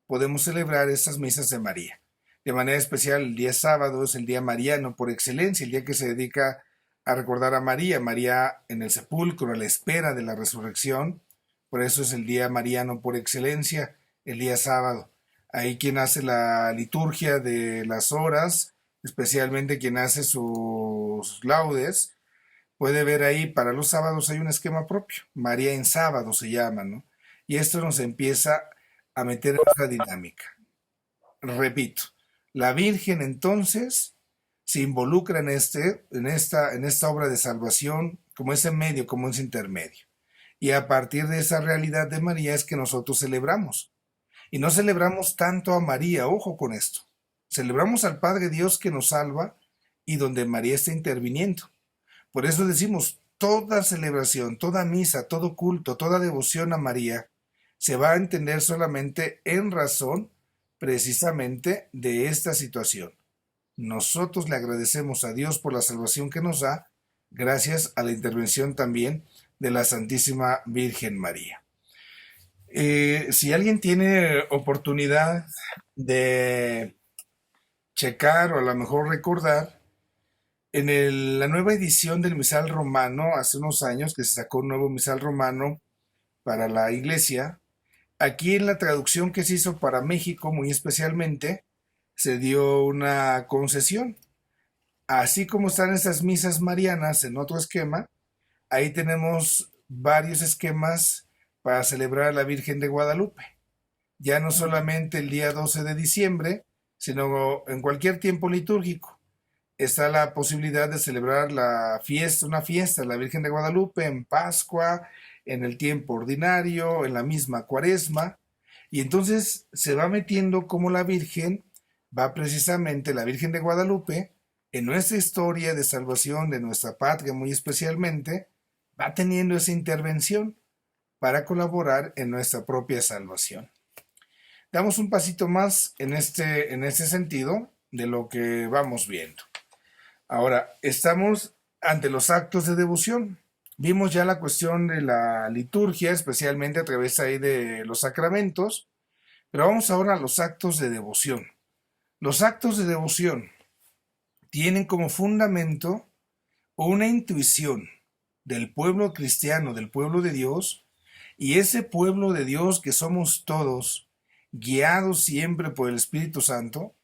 podemos celebrar estas misas de María. De manera especial, el día sábado es el día mariano por excelencia, el día que se dedica a recordar a María, María en el sepulcro, a la espera de la resurrección. Por eso es el día mariano por excelencia, el día sábado. Ahí quien hace la liturgia de las horas especialmente quien hace sus laudes, puede ver ahí, para los sábados hay un esquema propio, María en sábado se llama, ¿no? Y esto nos empieza a meter en otra dinámica. Repito, la Virgen entonces se involucra en esta obra de salvación como ese medio, como ese intermedio. Y a partir de esa realidad de María es que nosotros celebramos. Y no celebramos tanto a María, ojo con esto. Celebramos al Padre Dios que nos salva y donde María está interviniendo. Por eso decimos, toda celebración, toda misa, todo culto, toda devoción a María se va a entender solamente en razón precisamente de esta situación. Nosotros le agradecemos a Dios por la salvación que nos da, gracias a la intervención también de la Santísima Virgen María. Si alguien tiene oportunidad de checar o a lo mejor recordar, en la nueva edición del Misal Romano, hace unos años que se sacó un nuevo Misal Romano para la iglesia, aquí en la traducción que se hizo para México muy especialmente, se dio una concesión. Así como están esas misas marianas en otro esquema, ahí tenemos varios esquemas para celebrar a la Virgen de Guadalupe. Ya no solamente el día 12 de diciembre, sino en cualquier tiempo litúrgico. Está la posibilidad de celebrar la fiesta, una fiesta de la Virgen de Guadalupe en Pascua, en el tiempo ordinario, en la misma Cuaresma. Y entonces se va metiendo como la Virgen va precisamente, la Virgen de Guadalupe, en nuestra historia de salvación de nuestra patria muy especialmente, va teniendo esa intervención para colaborar en nuestra propia salvación. Damos un pasito más en este sentido de lo que vamos viendo. Ahora, estamos ante los actos de devoción. Vimos ya la cuestión de la liturgia, especialmente a través ahí de los sacramentos, pero vamos ahora a los actos de devoción. Los actos de devoción tienen como fundamento una intuición del pueblo cristiano, del pueblo de Dios, y ese pueblo de Dios que somos todos, guiados siempre por el Espíritu Santo,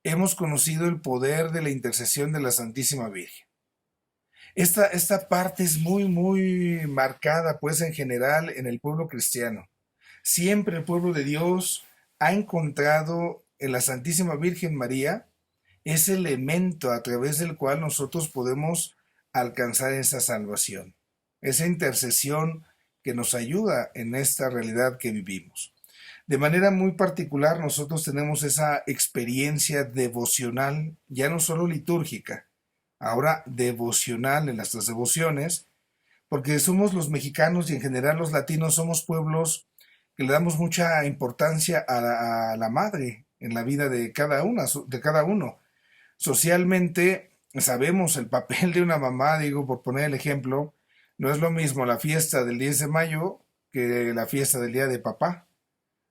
hemos conocido el poder de la intercesión de la Santísima Virgen. Esta parte es muy marcada, pues, en general en el pueblo cristiano. Siempre el pueblo de Dios ha encontrado en la Santísima Virgen María ese elemento a través del cual nosotros podemos alcanzar esa salvación, esa intercesión que nos ayuda en esta realidad que vivimos. De manera muy particular, nosotros tenemos esa experiencia devocional, ya no solo litúrgica, ahora devocional en nuestras devociones, porque somos los mexicanos y en general los latinos somos pueblos que le damos mucha importancia a la madre en la vida de de cada uno. Socialmente sabemos el papel de una mamá, digo, por poner el ejemplo, no es lo mismo la fiesta del 10 de mayo que la fiesta del día de papá.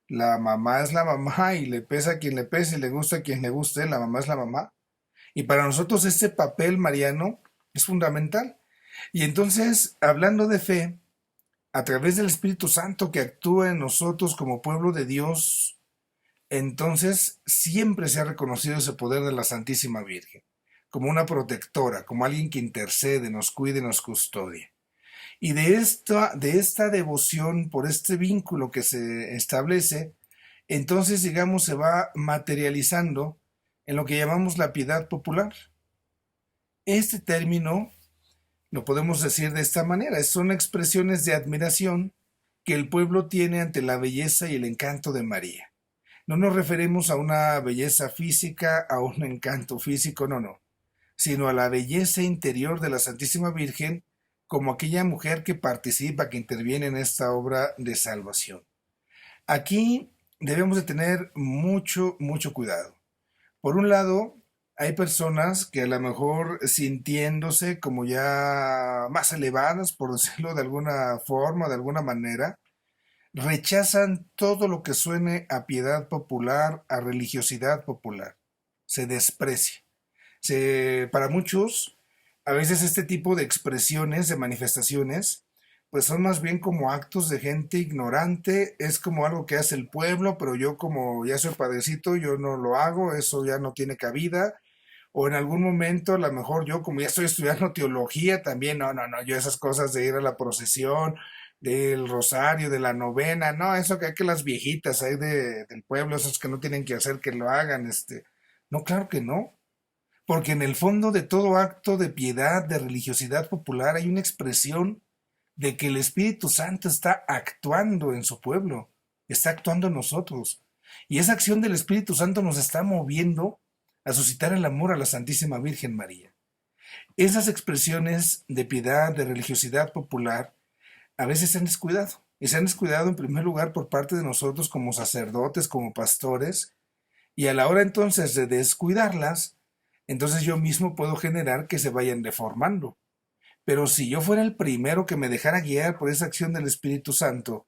La mamá es la mamá y le pesa a quien le pese y le gusta a quien le guste, la mamá es la mamá. Y para nosotros este papel mariano es fundamental. Y entonces, hablando de fe, a través del Espíritu Santo que actúa en nosotros como pueblo de Dios, entonces siempre se ha reconocido ese poder de la Santísima Virgen, como una protectora, como alguien que intercede, nos cuide, nos custodia. Y de esta devoción por este vínculo que se establece, entonces, digamos, se va materializando en lo que llamamos la piedad popular. Este término lo podemos decir de esta manera, son expresiones de admiración que el pueblo tiene ante la belleza y el encanto de María. No nos referimos a una belleza física, a un encanto físico, no, sino a la belleza interior de la Santísima Virgen como aquella mujer que participa, que interviene en esta obra de salvación. Aquí debemos de tener mucho cuidado. Por un lado, hay personas que a lo mejor sintiéndose como ya más elevadas, por decirlo de alguna forma, de alguna manera, rechazan todo lo que suene a piedad popular, a religiosidad popular. Se desprecia. Para muchos, a veces este tipo de expresiones, de manifestaciones, pues son más bien como actos de gente ignorante, es como algo que hace el pueblo, pero yo como ya soy padrecito, yo no lo hago, eso ya no tiene cabida, o en algún momento, a lo mejor yo, como ya estoy estudiando teología también, no, yo esas cosas de ir a la procesión, del rosario, de la novena, no, eso que hay que las viejitas ahí del pueblo, esos que no tienen que hacer, que lo hagan, no, claro que no, porque en el fondo de todo acto de piedad, de religiosidad popular, hay una expresión de que el Espíritu Santo está actuando en su pueblo, está actuando en nosotros. Y esa acción del Espíritu Santo nos está moviendo a suscitar el amor a la Santísima Virgen María. Esas expresiones de piedad, de religiosidad popular, a veces se han descuidado. Y se han descuidado en primer lugar por parte de nosotros como sacerdotes, como pastores, y a la hora entonces de descuidarlas, entonces yo mismo puedo generar que se vayan deformando. Pero si yo fuera el primero que me dejara guiar por esa acción del Espíritu Santo,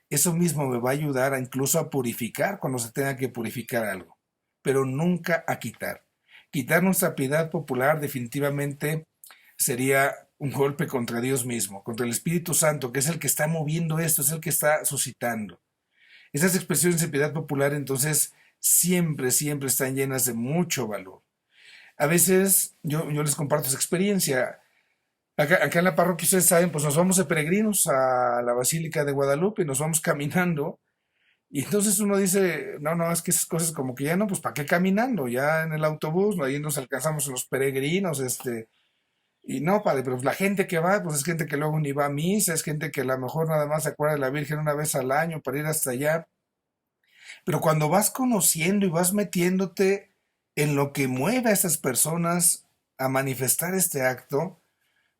eso mismo me va a ayudar a incluso a purificar cuando se tenga que purificar algo, pero nunca a quitar. Quitar nuestra piedad popular definitivamente sería un golpe contra Dios mismo, contra el Espíritu Santo, que es el que está moviendo esto, es el que está suscitando. Esas expresiones de piedad popular entonces siempre están llenas de mucho valor. A veces yo les comparto esa experiencia. Acá en la parroquia, ustedes saben, pues nos vamos de peregrinos a la Basílica de Guadalupe, nos vamos caminando, y entonces uno dice, no, es que esas cosas como que ya no, pues ¿para qué caminando? Ya en el autobús, ahí nos alcanzamos los peregrinos, y no, padre, pero la gente que va, pues es gente que luego ni va a misa, es gente que a lo mejor nada más se acuerda de la Virgen una vez al año para ir hasta allá. Pero cuando vas conociendo y vas metiéndote en lo que mueve a esas personas a manifestar este acto,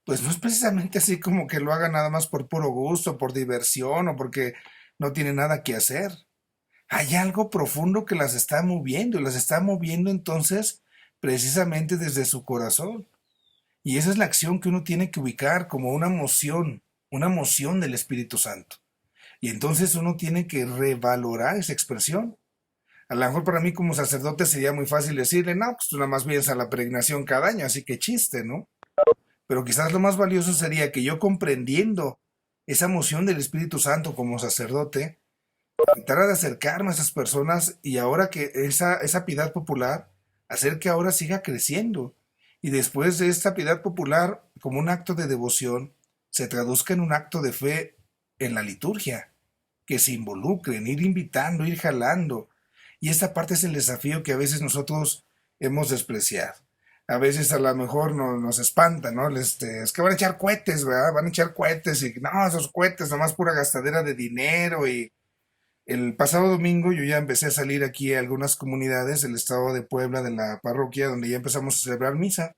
pues no es precisamente así como que lo hagan nada más por puro gusto, por diversión o porque no tiene nada que hacer. Hay algo profundo que las está moviendo y las está moviendo entonces precisamente desde su corazón. Y esa es la acción que uno tiene que ubicar como una moción del Espíritu Santo. Y entonces uno tiene que revalorar esa expresión. A lo mejor para mí como sacerdote sería muy fácil decirle, no, pues tú nada más vienes a la peregrinación cada año, así que chiste, ¿no? Pero quizás lo más valioso sería que yo comprendiendo esa moción del Espíritu Santo como sacerdote, tratara de acercarme a esas personas y ahora que esa piedad popular, hacer que ahora siga creciendo. Y después de esta piedad popular, como un acto de devoción, se traduzca en un acto de fe en la liturgia, que se involucre en ir invitando, ir jalando. Y esta parte es el desafío que a veces nosotros hemos despreciado. A veces a lo mejor nos espanta, ¿no? Es que van a echar cohetes, ¿verdad? Van a echar cohetes y no, esos cohetes, nomás pura gastadera de dinero. Y el pasado domingo yo ya empecé a salir aquí a algunas comunidades del estado de Puebla, de la parroquia, donde ya empezamos a celebrar misa.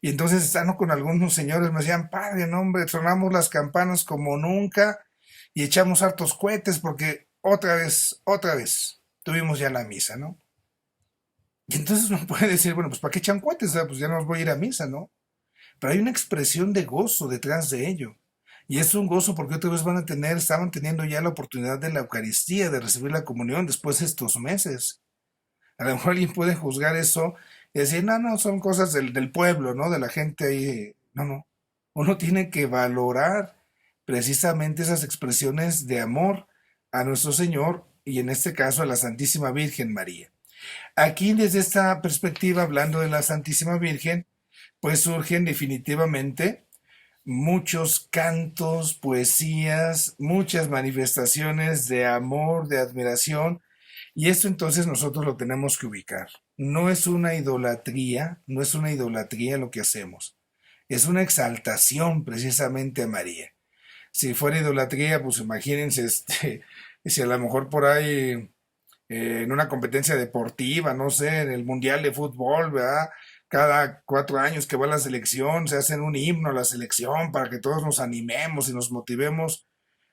Y entonces estando con algunos señores me decían, padre, no hombre, tronamos las campanas como nunca y echamos hartos cohetes porque otra vez, tuvimos ya la misa, ¿no? Y entonces uno puede decir, bueno, pues ¿para qué echan cohetes? O sea, pues ya no voy a ir a misa, ¿no? Pero hay una expresión de gozo detrás de ello. Y es un gozo porque otra vez estaban teniendo ya la oportunidad de la Eucaristía, de recibir la comunión después de estos meses. A lo mejor alguien puede juzgar eso y decir, no, son cosas del pueblo, ¿no? De la gente ahí. No. Uno tiene que valorar precisamente esas expresiones de amor a nuestro Señor y en este caso a la Santísima Virgen María. Aquí desde esta perspectiva, hablando de la Santísima Virgen, pues surgen definitivamente muchos cantos, poesías, muchas manifestaciones de amor, de admiración, y esto entonces nosotros lo tenemos que ubicar. No es una idolatría lo que hacemos, es una exaltación precisamente a María. Si fuera idolatría, pues imagínense, si a lo mejor por ahí en una competencia deportiva, no sé, en el Mundial de Fútbol, ¿verdad? Cada 4 años que va la selección, se hacen un himno a la selección para que todos nos animemos y nos motivemos.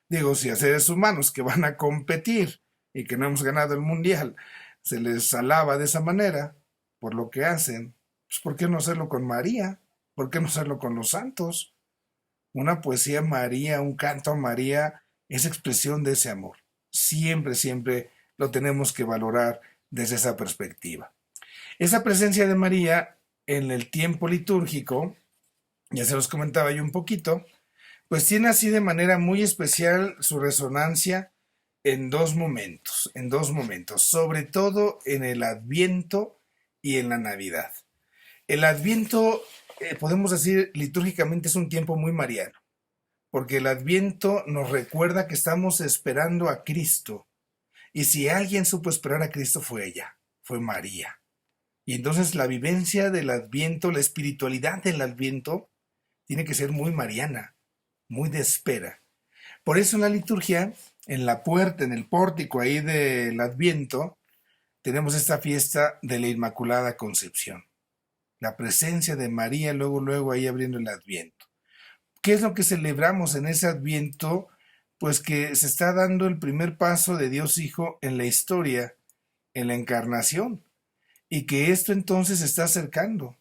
Digo, si a seres humanos que van a competir y que no hemos ganado el Mundial, se les alaba de esa manera por lo que hacen, pues ¿por qué no hacerlo con María? ¿Por qué no hacerlo con los santos? Una poesía a María, un canto a María, es expresión de ese amor. Siempre lo tenemos que valorar desde esa perspectiva. Esa presencia de María en el tiempo litúrgico, ya se los comentaba yo un poquito, pues tiene así de manera muy especial su resonancia en dos momentos, sobre todo en el Adviento y en la Navidad. El Adviento, podemos decir litúrgicamente, es un tiempo muy mariano, porque el Adviento nos recuerda que estamos esperando a Cristo. Y si alguien supo esperar a Cristo fue ella, fue María. Y entonces la vivencia del Adviento, la espiritualidad del Adviento, tiene que ser muy mariana, muy de espera. Por eso en la liturgia, en la puerta, en el pórtico ahí del Adviento, tenemos esta fiesta de la Inmaculada Concepción. La presencia de María luego ahí abriendo el Adviento. ¿Qué es lo que celebramos en ese Adviento? Pues que se está dando el primer paso de Dios Hijo en la historia, en la encarnación, y que esto entonces se está acercando.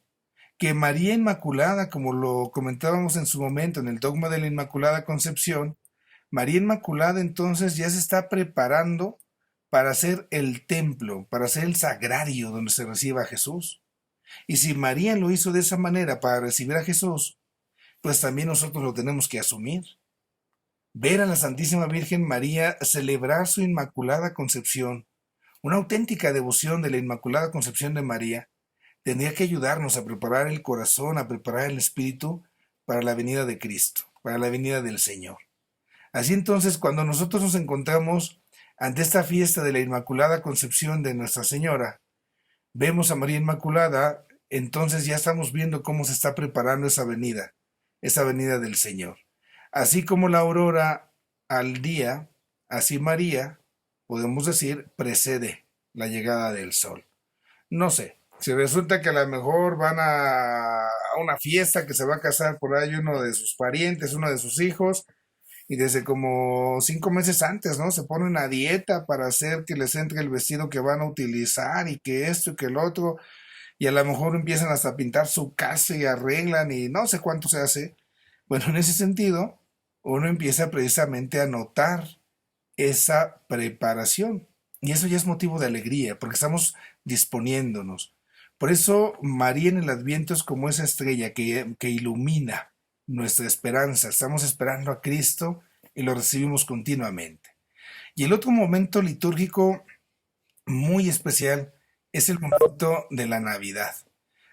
Que María Inmaculada, como lo comentábamos en su momento en el dogma de la Inmaculada Concepción, María Inmaculada entonces ya se está preparando para ser el templo, para ser el sagrario donde se reciba a Jesús. Y si María lo hizo de esa manera para recibir a Jesús, pues también nosotros lo tenemos que asumir. Ver a la Santísima Virgen María celebrar su Inmaculada Concepción, una auténtica devoción de la Inmaculada Concepción de María, tendría que ayudarnos a preparar el corazón, a preparar el espíritu para la venida de Cristo, para la venida del Señor. Así entonces, cuando nosotros nos encontramos ante esta fiesta de la Inmaculada Concepción de Nuestra Señora, vemos a María Inmaculada, entonces ya estamos viendo cómo se está preparando esa venida del Señor. Así como la aurora al día, así María, podemos decir, precede la llegada del sol. No sé, si resulta que a lo mejor van a una fiesta que se va a casar por ahí uno de sus parientes, uno de sus hijos, y desde como 5 meses antes, ¿no? Se ponen a dieta para hacer que les entre el vestido que van a utilizar y que esto y que el otro, y a lo mejor empiezan hasta a pintar su casa y arreglan y no sé cuánto se hace. Bueno, en ese sentido, uno empieza precisamente a notar esa preparación. Y eso ya es motivo de alegría, porque estamos disponiéndonos. Por eso María en el Adviento es como esa estrella que ilumina nuestra esperanza. Estamos esperando a Cristo y lo recibimos continuamente. Y el otro momento litúrgico muy especial es el momento de la Navidad.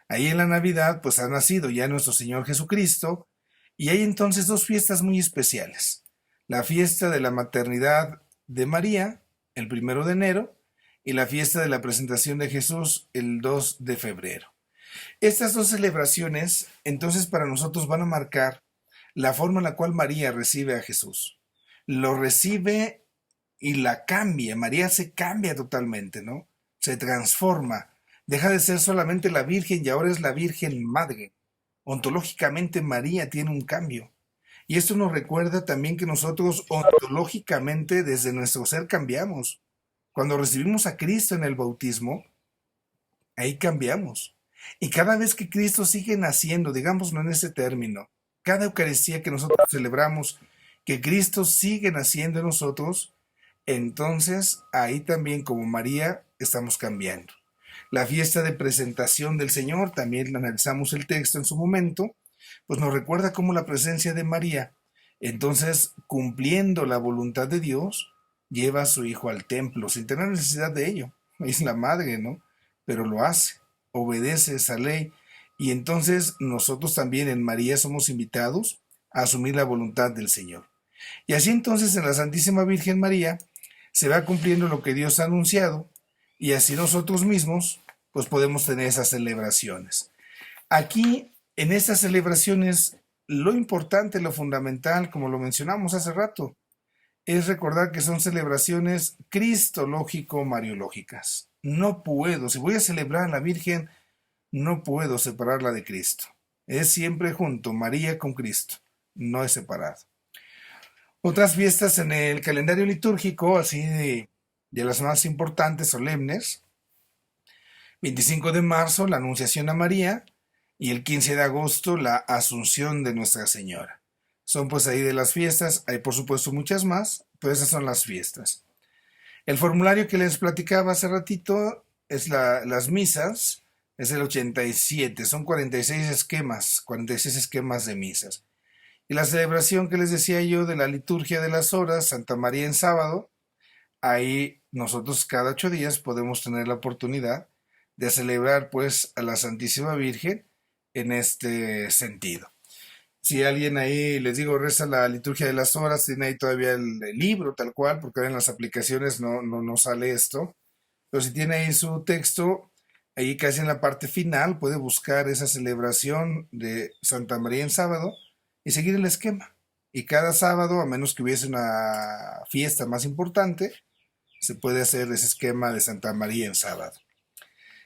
Ahí en la Navidad pues ha nacido ya nuestro Señor Jesucristo y hay entonces dos fiestas muy especiales. La fiesta de la maternidad de María, el 1 de enero, y la fiesta de la presentación de Jesús, el 2 de febrero. Estas dos celebraciones entonces para nosotros van a marcar la forma en la cual María recibe a Jesús. Lo recibe y la cambia. María se cambia totalmente, ¿no? Se transforma. Deja de ser solamente la Virgen y ahora es la Virgen Madre. Ontológicamente María tiene un cambio. Y esto nos recuerda también que nosotros ontológicamente desde nuestro ser cambiamos. Cuando recibimos a Cristo en el bautismo, ahí cambiamos. Y cada vez que Cristo sigue naciendo, digámoslo en ese término, cada Eucaristía que nosotros celebramos, que Cristo sigue naciendo en nosotros, entonces ahí también como María estamos cambiando. La fiesta de presentación del Señor, también analizamos el texto en su momento, pues nos recuerda cómo la presencia de María, entonces cumpliendo la voluntad de Dios, lleva a su hijo al templo sin tener necesidad de ello. Es la madre, ¿no? Pero lo hace, obedece esa ley. Y entonces nosotros también en María somos invitados a asumir la voluntad del Señor. Y así entonces en la Santísima Virgen María se va cumpliendo lo que Dios ha anunciado y así nosotros mismos pues podemos tener esas celebraciones. Aquí en estas celebraciones lo importante, lo fundamental, como lo mencionamos hace rato, es recordar que son celebraciones cristológico-mariológicas. No puedo, si voy a celebrar a la Virgen, no puedo separarla de Cristo. Es siempre junto, María con Cristo, no es separado. Otras fiestas en el calendario litúrgico, así de las más importantes, solemnes, 25 de marzo, la Anunciación a María, y el 15 de agosto, la Asunción de Nuestra Señora. Son pues ahí de las fiestas, hay por supuesto muchas más, pero esas son las fiestas. El formulario que les platicaba hace ratito es las misas, es el 87, son 46 esquemas de misas. Y la celebración que les decía yo de la liturgia de las horas, Santa María en sábado, ahí nosotros cada 8 días podemos tener la oportunidad de celebrar pues a la Santísima Virgen en este sentido. Si alguien ahí, les digo, reza la liturgia de las horas, tiene ahí todavía el libro tal cual, porque ahora en las aplicaciones no sale esto, pero si tiene ahí su texto, ahí casi en la parte final puede buscar esa celebración de Santa María en sábado y seguir el esquema. Y cada sábado, a menos que hubiese una fiesta más importante, se puede hacer ese esquema de Santa María en sábado.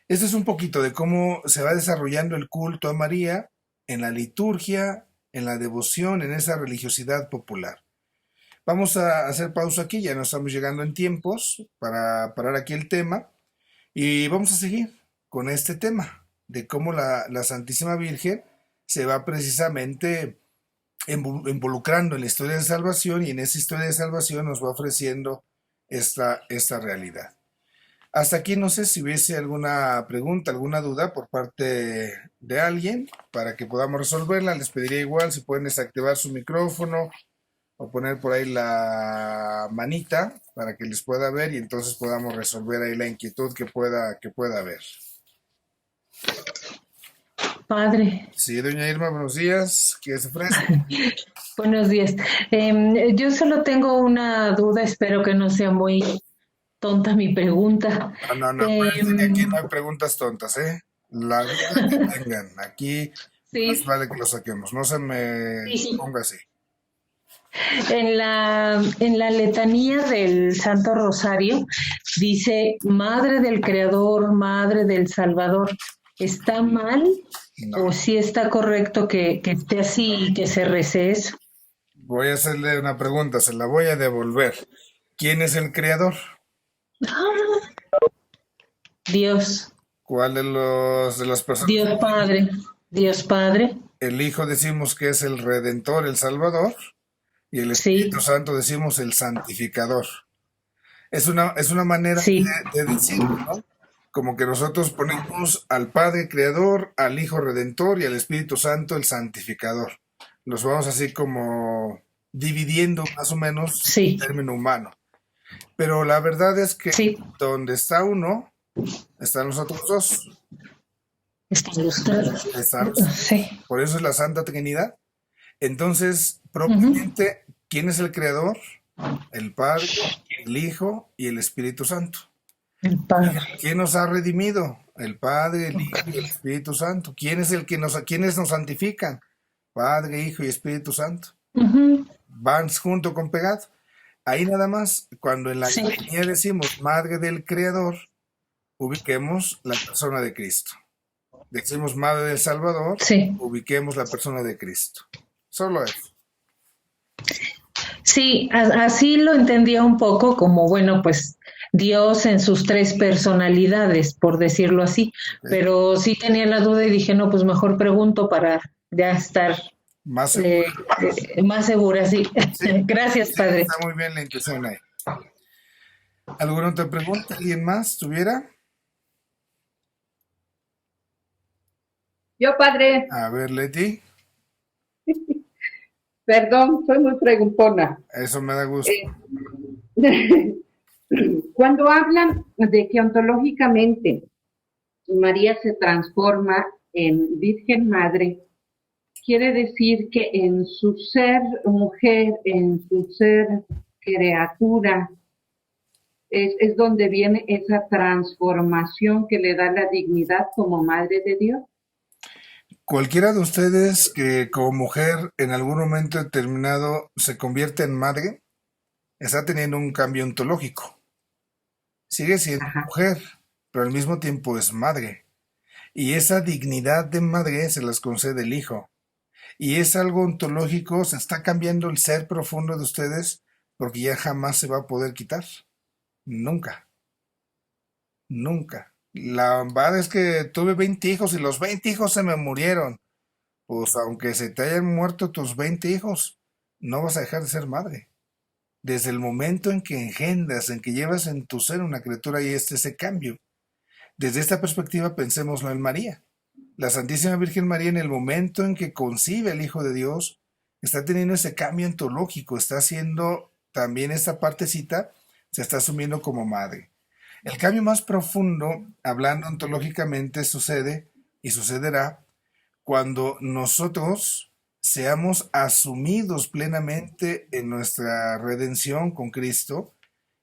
Esto es un poquito de cómo se va desarrollando el culto a María en la liturgia, en la devoción, en esa religiosidad popular. Vamos a hacer pausa aquí, ya nos estamos llegando en tiempos para parar aquí el tema y vamos a seguir con este tema de cómo la Santísima Virgen se va precisamente involucrando en la historia de salvación y en esa historia de salvación nos va ofreciendo esta realidad. Hasta aquí no sé si hubiese alguna pregunta, alguna duda por parte de alguien para que podamos resolverla. Les pediría igual si pueden desactivar su micrófono o poner por ahí la manita para que les pueda ver y entonces podamos resolver ahí la inquietud que pueda haber. Padre, Sí, doña Irma, buenos días. ¿Qué se ofrece? buenos días. Yo solo tengo una duda, espero que no sea muy tonta mi pregunta. No, acuérdense que aquí no hay preguntas tontas, ¿eh? La duda que tengan, aquí más Sí, vale que lo saquemos, no se me sí. ponga así. En la letanía del Santo Rosario dice Madre del Creador, Madre del Salvador. ¿Está mal No, o sí está correcto que esté así y que se rece eso? voy a hacerle una pregunta, se la voy a devolver. ¿Quién es el creador? Dios, ¿Cuál de las personas? Dios Padre, Dios Padre, El Hijo decimos que es el Redentor, el Salvador, y el Espíritu sí, Santo decimos el Santificador. Es una manera sí. de decirlo, ¿no? Como que nosotros ponemos al Padre Creador, al Hijo Redentor y al Espíritu Santo el Santificador. Los vamos así como dividiendo más o menos en Sí, término humano. Pero la verdad es que sí, donde está uno, están los otros dos. está ilustrado. Están los- Sí. Por eso es la Santa Trinidad. Entonces, Ujú. propiamente, ¿quién es el Creador? El Padre, el Hijo y el Espíritu Santo. El Padre. ¿Quién nos ha redimido? El Padre, el Hijo y el Ok. Espíritu Santo. ¿Quiénes nos santifican? Padre, Hijo y Espíritu Santo. Ujú. Van junto con pegado. Ahí nada más, cuando en la Sí, liturgia decimos Madre del Creador, ubiquemos la persona de Cristo. Decimos Madre del Salvador, sí, ubiquemos la persona de Cristo. Solo eso. sí, así lo entendía un poco como, bueno, pues Dios en sus tres personalidades, por decirlo así, ¿Ok? pero sí tenía la duda y dije, no, pues mejor pregunto para ya estar Más seguro. eh, más segura, sí. Sí, Gracias, sí, Padre. está muy bien la intención ahí. ¿Alguna otra pregunta? ¿Alguien más tuviera? Yo, padre, A ver, Leti, perdón, soy muy preguntona. eso me da gusto. Eh, Cuando hablan de que ontológicamente María se transforma en Virgen Madre, quiere decir que en su ser mujer, en su ser criatura, es donde viene esa transformación que le da la dignidad como Madre de Dios. Cualquiera de ustedes que como mujer en algún momento determinado se convierte en madre, está teniendo un cambio ontológico. Sigue siendo Ajá. mujer, pero al mismo tiempo es madre. Y esa dignidad de madre se las concede el Hijo. Y es algo ontológico, se está cambiando el ser profundo de ustedes porque ya jamás se va a poder quitar. Nunca, nunca. La verdad es que tuve 20 hijos y los 20 hijos se me murieron. Pues aunque se te hayan muerto tus 20 hijos, no vas a dejar de ser madre. Desde el momento en que engendas, en que llevas en tu ser una criatura y ese cambio. Desde esta perspectiva pensémoslo en María. La Santísima Virgen María en el momento en que concibe al Hijo de Dios, está teniendo ese cambio ontológico, está haciendo también esta partecita, se está asumiendo como madre. El cambio más profundo, hablando ontológicamente, sucede y sucederá cuando nosotros seamos asumidos plenamente en nuestra redención con Cristo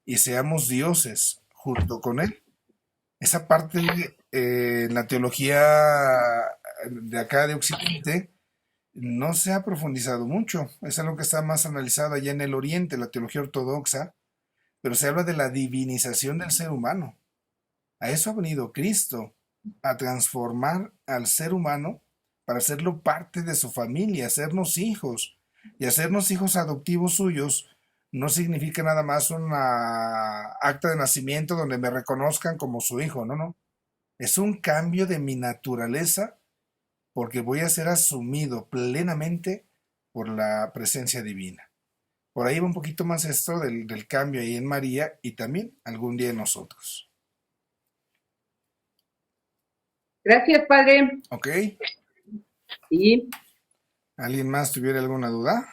y seamos dioses junto con Él. Esa parte en la teología de acá de Occidente no se ha profundizado mucho. Es algo que está más analizado allá en el Oriente, la teología ortodoxa, pero se habla de la divinización del ser humano. A eso ha venido Cristo, a transformar al ser humano para hacerlo parte de su familia, hacernos hijos. Y hacernos hijos adoptivos suyos no significa nada más una acta de nacimiento donde me reconozcan como su hijo, no, no. Es un cambio de mi naturaleza porque voy a ser asumido plenamente por la presencia divina. Por ahí va un poquito más esto del cambio ahí en María y también algún día en nosotros. Gracias, Padre. ¿Ok? Sí. ¿Alguien más tuviera alguna duda?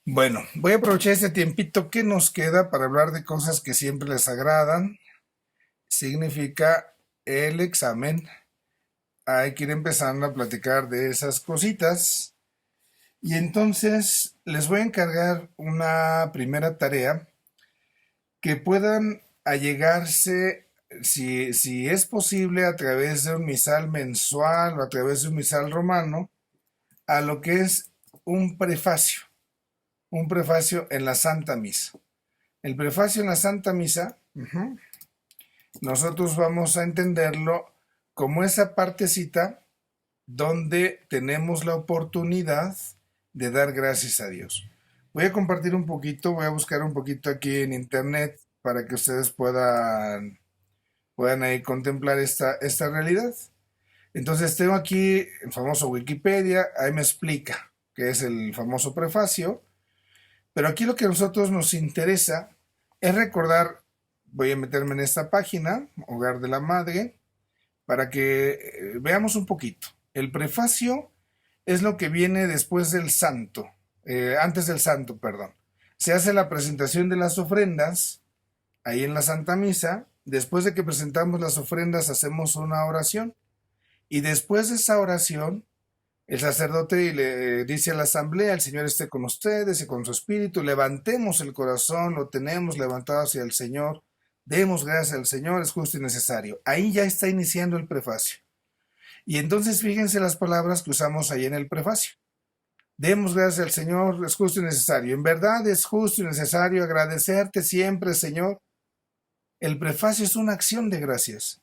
Bueno, voy a aprovechar este tiempito que nos queda para hablar de cosas que siempre les agradan. Significa el examen. Hay que ir empezando a platicar de esas cositas. Y entonces les voy a encargar una primera tarea que puedan allegarse, si es posible, a través de un misal mensual o a través de un misal romano, a lo que es un prefacio en la Santa Misa. El prefacio en la Santa Misa, nosotros vamos a entenderlo como esa partecita donde tenemos la oportunidad de dar gracias a Dios. Voy a compartir un poquito, voy a buscar un poquito aquí en internet para que ustedes puedan ahí contemplar esta realidad. Entonces tengo aquí el famoso Wikipedia, ahí me explica qué es el famoso prefacio, pero aquí lo que a nosotros nos interesa es recordar, voy a meterme en esta página, Hogar de la Madre, para que veamos un poquito. El prefacio es lo que viene después del santo, antes del santo, perdón. Se hace la presentación de las ofrendas ahí en la Santa Misa. Después de que presentamos las ofrendas, hacemos una oración. Y después de esa oración, el sacerdote le dice a la asamblea: el Señor esté con ustedes y con su espíritu. Levantemos el corazón, lo tenemos levantado hacia el Señor. Demos gracias al Señor, es justo y necesario. Ahí ya está iniciando el prefacio. Y entonces fíjense las palabras que usamos ahí en el prefacio. Demos gracias al Señor, es justo y necesario. En verdad es justo y necesario agradecerte siempre, Señor. El prefacio es una acción de gracias.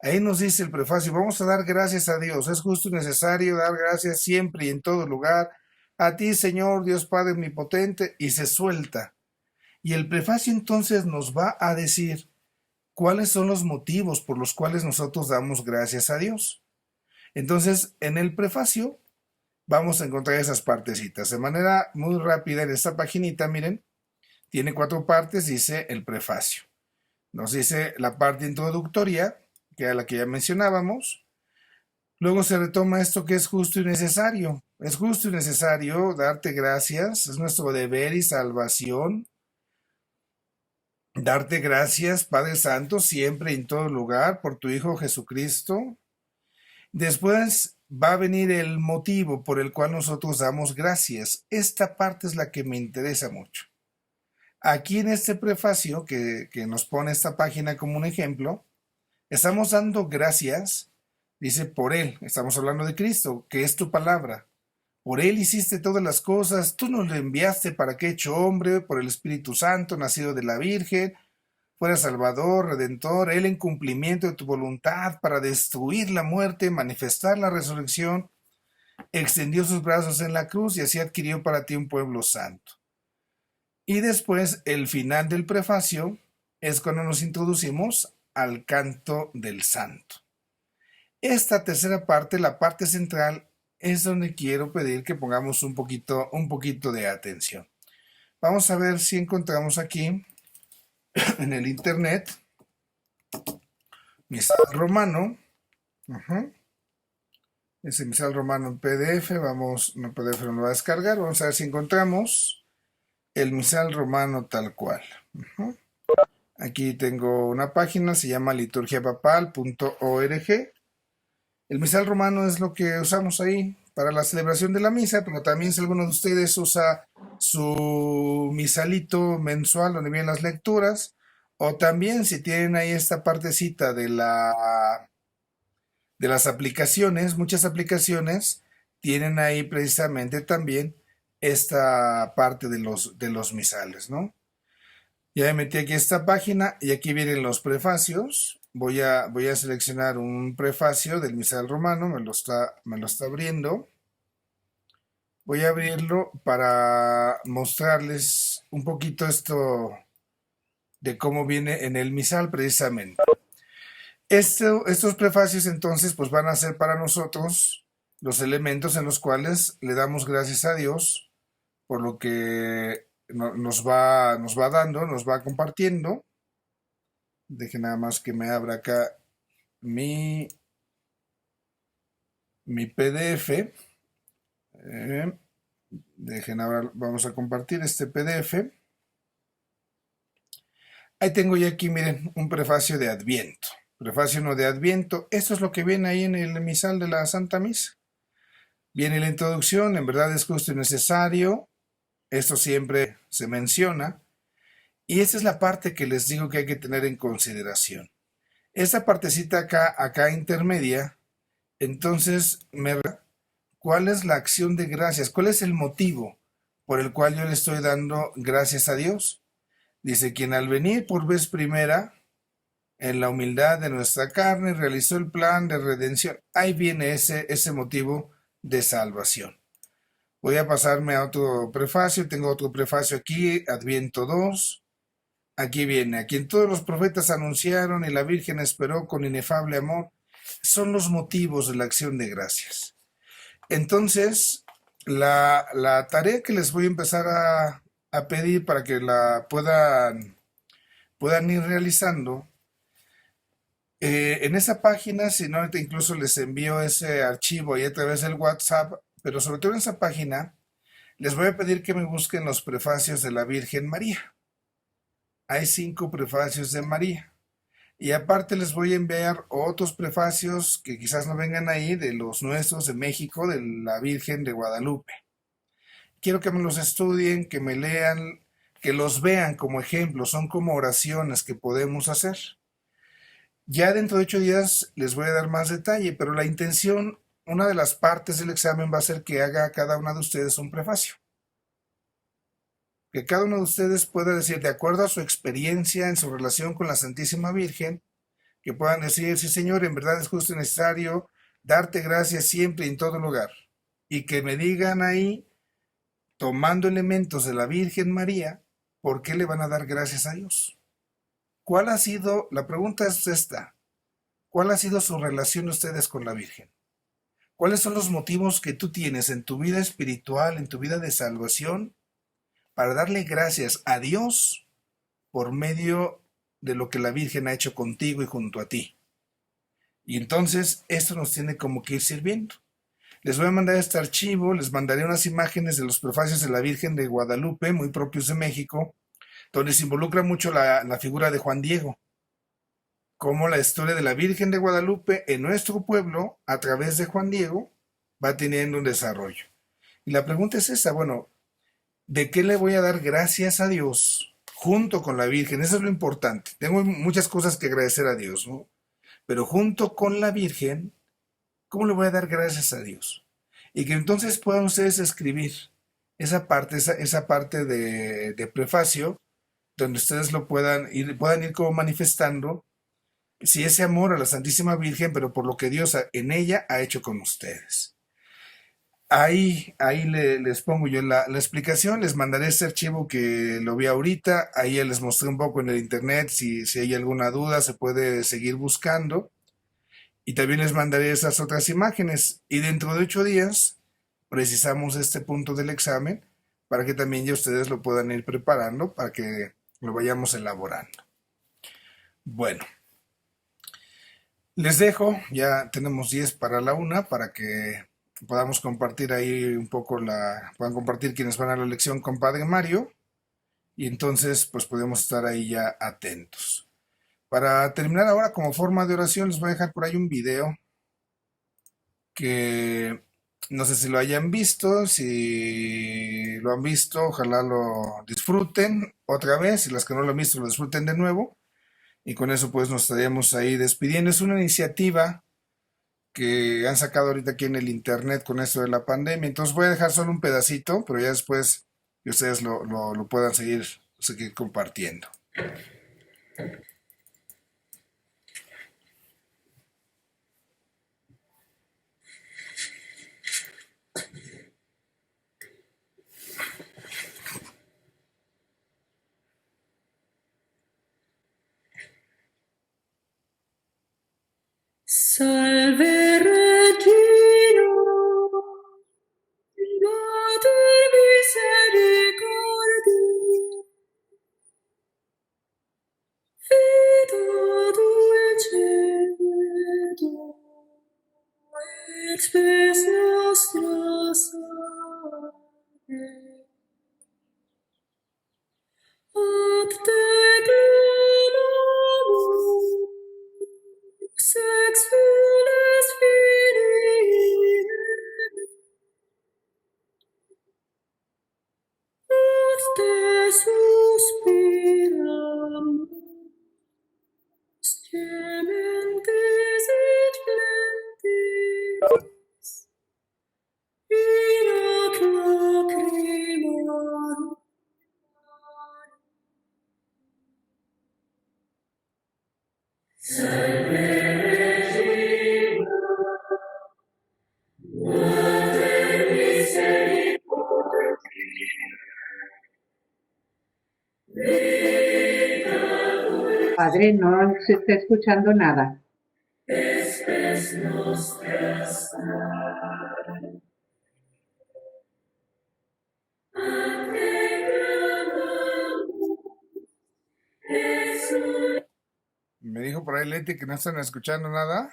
Ahí nos dice el prefacio: vamos a dar gracias a Dios. Es justo y necesario dar gracias siempre y en todo lugar a ti, Señor, Dios Padre omnipotente, y se suelta. Y el prefacio entonces nos va a decir cuáles son los motivos por los cuales nosotros damos gracias a Dios. Entonces, en el prefacio vamos a encontrar esas partecitas. De manera muy rápida en esta paginita, miren, tiene 4 partes, dice el prefacio. Nos dice la parte introductoria, que era la que ya mencionábamos. Luego se retoma esto que es justo y necesario. Es justo y necesario darte gracias, es nuestro deber y salvación. Darte gracias, Padre Santo, siempre y en todo lugar, por tu Hijo Jesucristo. Después va a venir el motivo por el cual nosotros damos gracias. Esta parte es la que me interesa mucho. Aquí en este prefacio que nos pone esta página como un ejemplo, estamos dando gracias, dice, por Él. Estamos hablando de Cristo, que es tu palabra. Por Él hiciste todas las cosas, tú nos lo enviaste para que, hecho hombre, por el Espíritu Santo, nacido de la Virgen, fuera Salvador, Redentor, Él en cumplimiento de tu voluntad para destruir la muerte, manifestar la resurrección, extendió sus brazos en la cruz y así adquirió para ti un pueblo santo. Y después, el final del prefacio es cuando nos introducimos al canto del santo. Esta tercera parte, la parte central, es donde quiero pedir que pongamos un poquito de atención. Vamos a ver si encontramos aquí en el internet misal romano. Ese misal romano en PDF, no PDF no lo va a descargar. Vamos a ver si encontramos el misal romano tal cual. Ujú. Aquí tengo una página, se llama liturgiapapal.org. El misal romano es lo que usamos ahí para la celebración de la misa, pero también si alguno de ustedes usa su misalito mensual donde vienen las lecturas, o también si tienen ahí esta partecita de las aplicaciones, muchas aplicaciones tienen ahí precisamente también esta parte de los misales, ¿no? Ya me metí aquí a esta página y aquí vienen los prefacios. Voy a seleccionar un prefacio del misal romano, me lo está abriendo. Voy a abrirlo para mostrarles un poquito esto de cómo viene en el misal precisamente. Estos prefacios entonces pues van a ser para nosotros los elementos en los cuales le damos gracias a Dios por lo que nos va dando, nos va compartiendo. Deje nada más que me abra acá mi PDF. Dejen ahora, vamos a compartir este PDF. Ahí tengo ya aquí, miren, un prefacio de Adviento. Prefacio no de Adviento. Esto es lo que viene ahí en el misal de la Santa Misa. Viene la introducción, en verdad es justo y necesario. Esto siempre se menciona. Y esta es la parte que les digo que hay que tener en consideración. Esta partecita acá intermedia, entonces, ¿cuál es la acción de gracias? ¿Cuál es el motivo por el cual yo le estoy dando gracias a Dios? Dice, quien al venir por vez primera, en la humildad de nuestra carne, realizó el plan de redención. Ahí viene ese motivo de salvación. Voy a pasarme a otro prefacio. Tengo otro prefacio aquí, Adviento 2. Aquí viene, a quien todos los profetas anunciaron y la Virgen esperó con inefable amor. Son los motivos de la acción de gracias. Entonces, la tarea que les voy a empezar a pedir para que la puedan ir realizando, en esa página, si no, incluso les envío ese archivo ahí a través del WhatsApp, pero sobre todo en esa página, les voy a pedir que me busquen los prefacios de la Virgen María. Hay 5 prefacios de María. Y aparte les voy a enviar otros prefacios que quizás no vengan ahí, de los nuestros de México, de la Virgen de Guadalupe. Quiero que me los estudien, que me lean, que los vean como ejemplos, son como oraciones que podemos hacer. Ya dentro de 8 días les voy a dar más detalle, pero la intención, una de las partes del examen va a ser que haga cada una de ustedes un prefacio. Que cada uno de ustedes pueda decir, de acuerdo a su experiencia en su relación con la Santísima Virgen, que puedan decir, sí Señor, en verdad es justo y necesario darte gracias siempre y en todo lugar. Y que me digan ahí, tomando elementos de la Virgen María, ¿por qué le van a dar gracias a Dios? ¿Cuál ha sido, la pregunta es esta, cuál ha sido su relación de ustedes con la Virgen? ¿Cuáles son los motivos que tú tienes en tu vida espiritual, en tu vida de salvación, para darle gracias a Dios por medio de lo que la Virgen ha hecho contigo y junto a ti? Y entonces esto nos tiene como que ir sirviendo. Les voy a mandar este archivo, les mandaré unas imágenes de los prefacios de la Virgen de Guadalupe, muy propios de México, donde se involucra mucho la figura de Juan Diego, cómo la historia de la Virgen de Guadalupe en nuestro pueblo, a través de Juan Diego, va teniendo un desarrollo. Y la pregunta es esa, bueno, ¿de qué le voy a dar gracias a Dios junto con la Virgen? Eso es lo importante. Tengo muchas cosas que agradecer a Dios, ¿no? Pero junto con la Virgen, ¿cómo le voy a dar gracias a Dios? Y que entonces puedan ustedes escribir esa parte de prefacio, donde ustedes lo puedan ir como manifestando, si ese amor a la Santísima Virgen, pero por lo que Dios en ella ha hecho con ustedes. Ahí les pongo yo la explicación, les mandaré ese archivo que lo vi ahorita, ahí ya les mostré un poco en el internet, si hay alguna duda se puede seguir buscando, y también les mandaré esas otras imágenes, y dentro de 8 días precisamos este punto del examen, para que también ya ustedes lo puedan ir preparando, para que lo vayamos elaborando. Bueno, les dejo, ya tenemos 10 para la 1, para que podamos compartir ahí un poco puedan compartir quienes van a la lección con Padre Mario. y entonces pues podemos estar ahí ya atentos. Para terminar ahora como forma de oración les voy a dejar por ahí un video que no sé si lo hayan visto, si lo han visto, ojalá lo disfruten otra vez, y las que no lo han visto lo disfruten de nuevo, y con eso pues nos estaríamos ahí despidiendo. Es una iniciativa que han sacado ahorita aquí en el internet con esto de la pandemia, entonces voy a dejar solo un pedacito, pero ya después que ustedes lo puedan seguir compartiendo. Salve Regina, Mater misericordiae, vita dulcedo, et spes nostra salve. Ad te clamamus, exules Filii, ad te suspiramus, gementes et flentes, in ac lacrimae. Padre, no se está escuchando nada. Me dijo por ahí Leti que no están escuchando nada.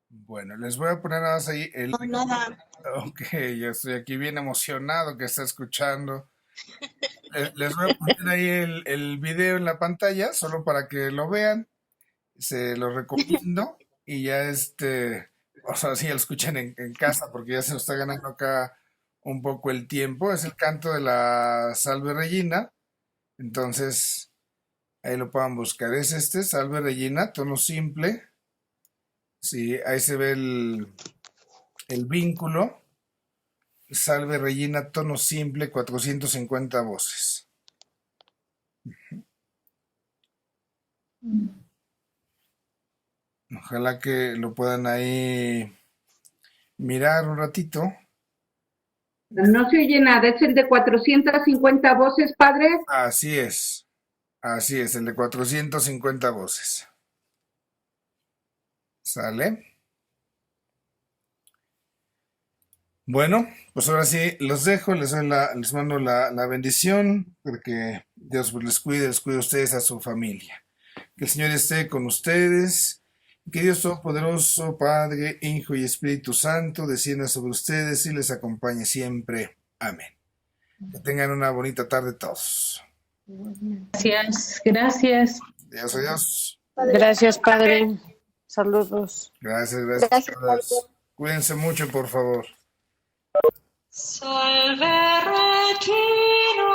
Bueno, les voy a poner nada más ahí el... No, nada. Ok, ya estoy aquí bien emocionado que está escuchando. Les voy a poner ahí el video en la pantalla, solo para que lo vean. Se lo recomiendo. Y ya o sea, sí, ya lo escuchan en casa, porque ya se nos está ganando acá un poco el tiempo. Es el canto de la Salve Regina. Entonces, ahí lo puedan buscar. Es Salve Regina, tono simple. Sí, ahí se ve el vínculo. Salve Regina, tono simple, 450 voces. Ojalá que lo puedan ahí mirar un ratito. No se oye nada, es el de 450 voces, Padre. Así es, el de 450 voces. ¿Sale? Bueno, pues ahora sí los dejo, les mando la bendición, porque Dios pues, les cuide a ustedes, a su familia. Que el Señor esté con ustedes, que Dios Todopoderoso, Padre, Hijo y Espíritu Santo, descienda sobre ustedes y les acompañe siempre. Amén. Que tengan una bonita tarde todos. Gracias, gracias. Adiós, adiós. Gracias, Padre. Saludos. Gracias Gracias, a todos. Cuídense mucho, por favor. Salve Regina.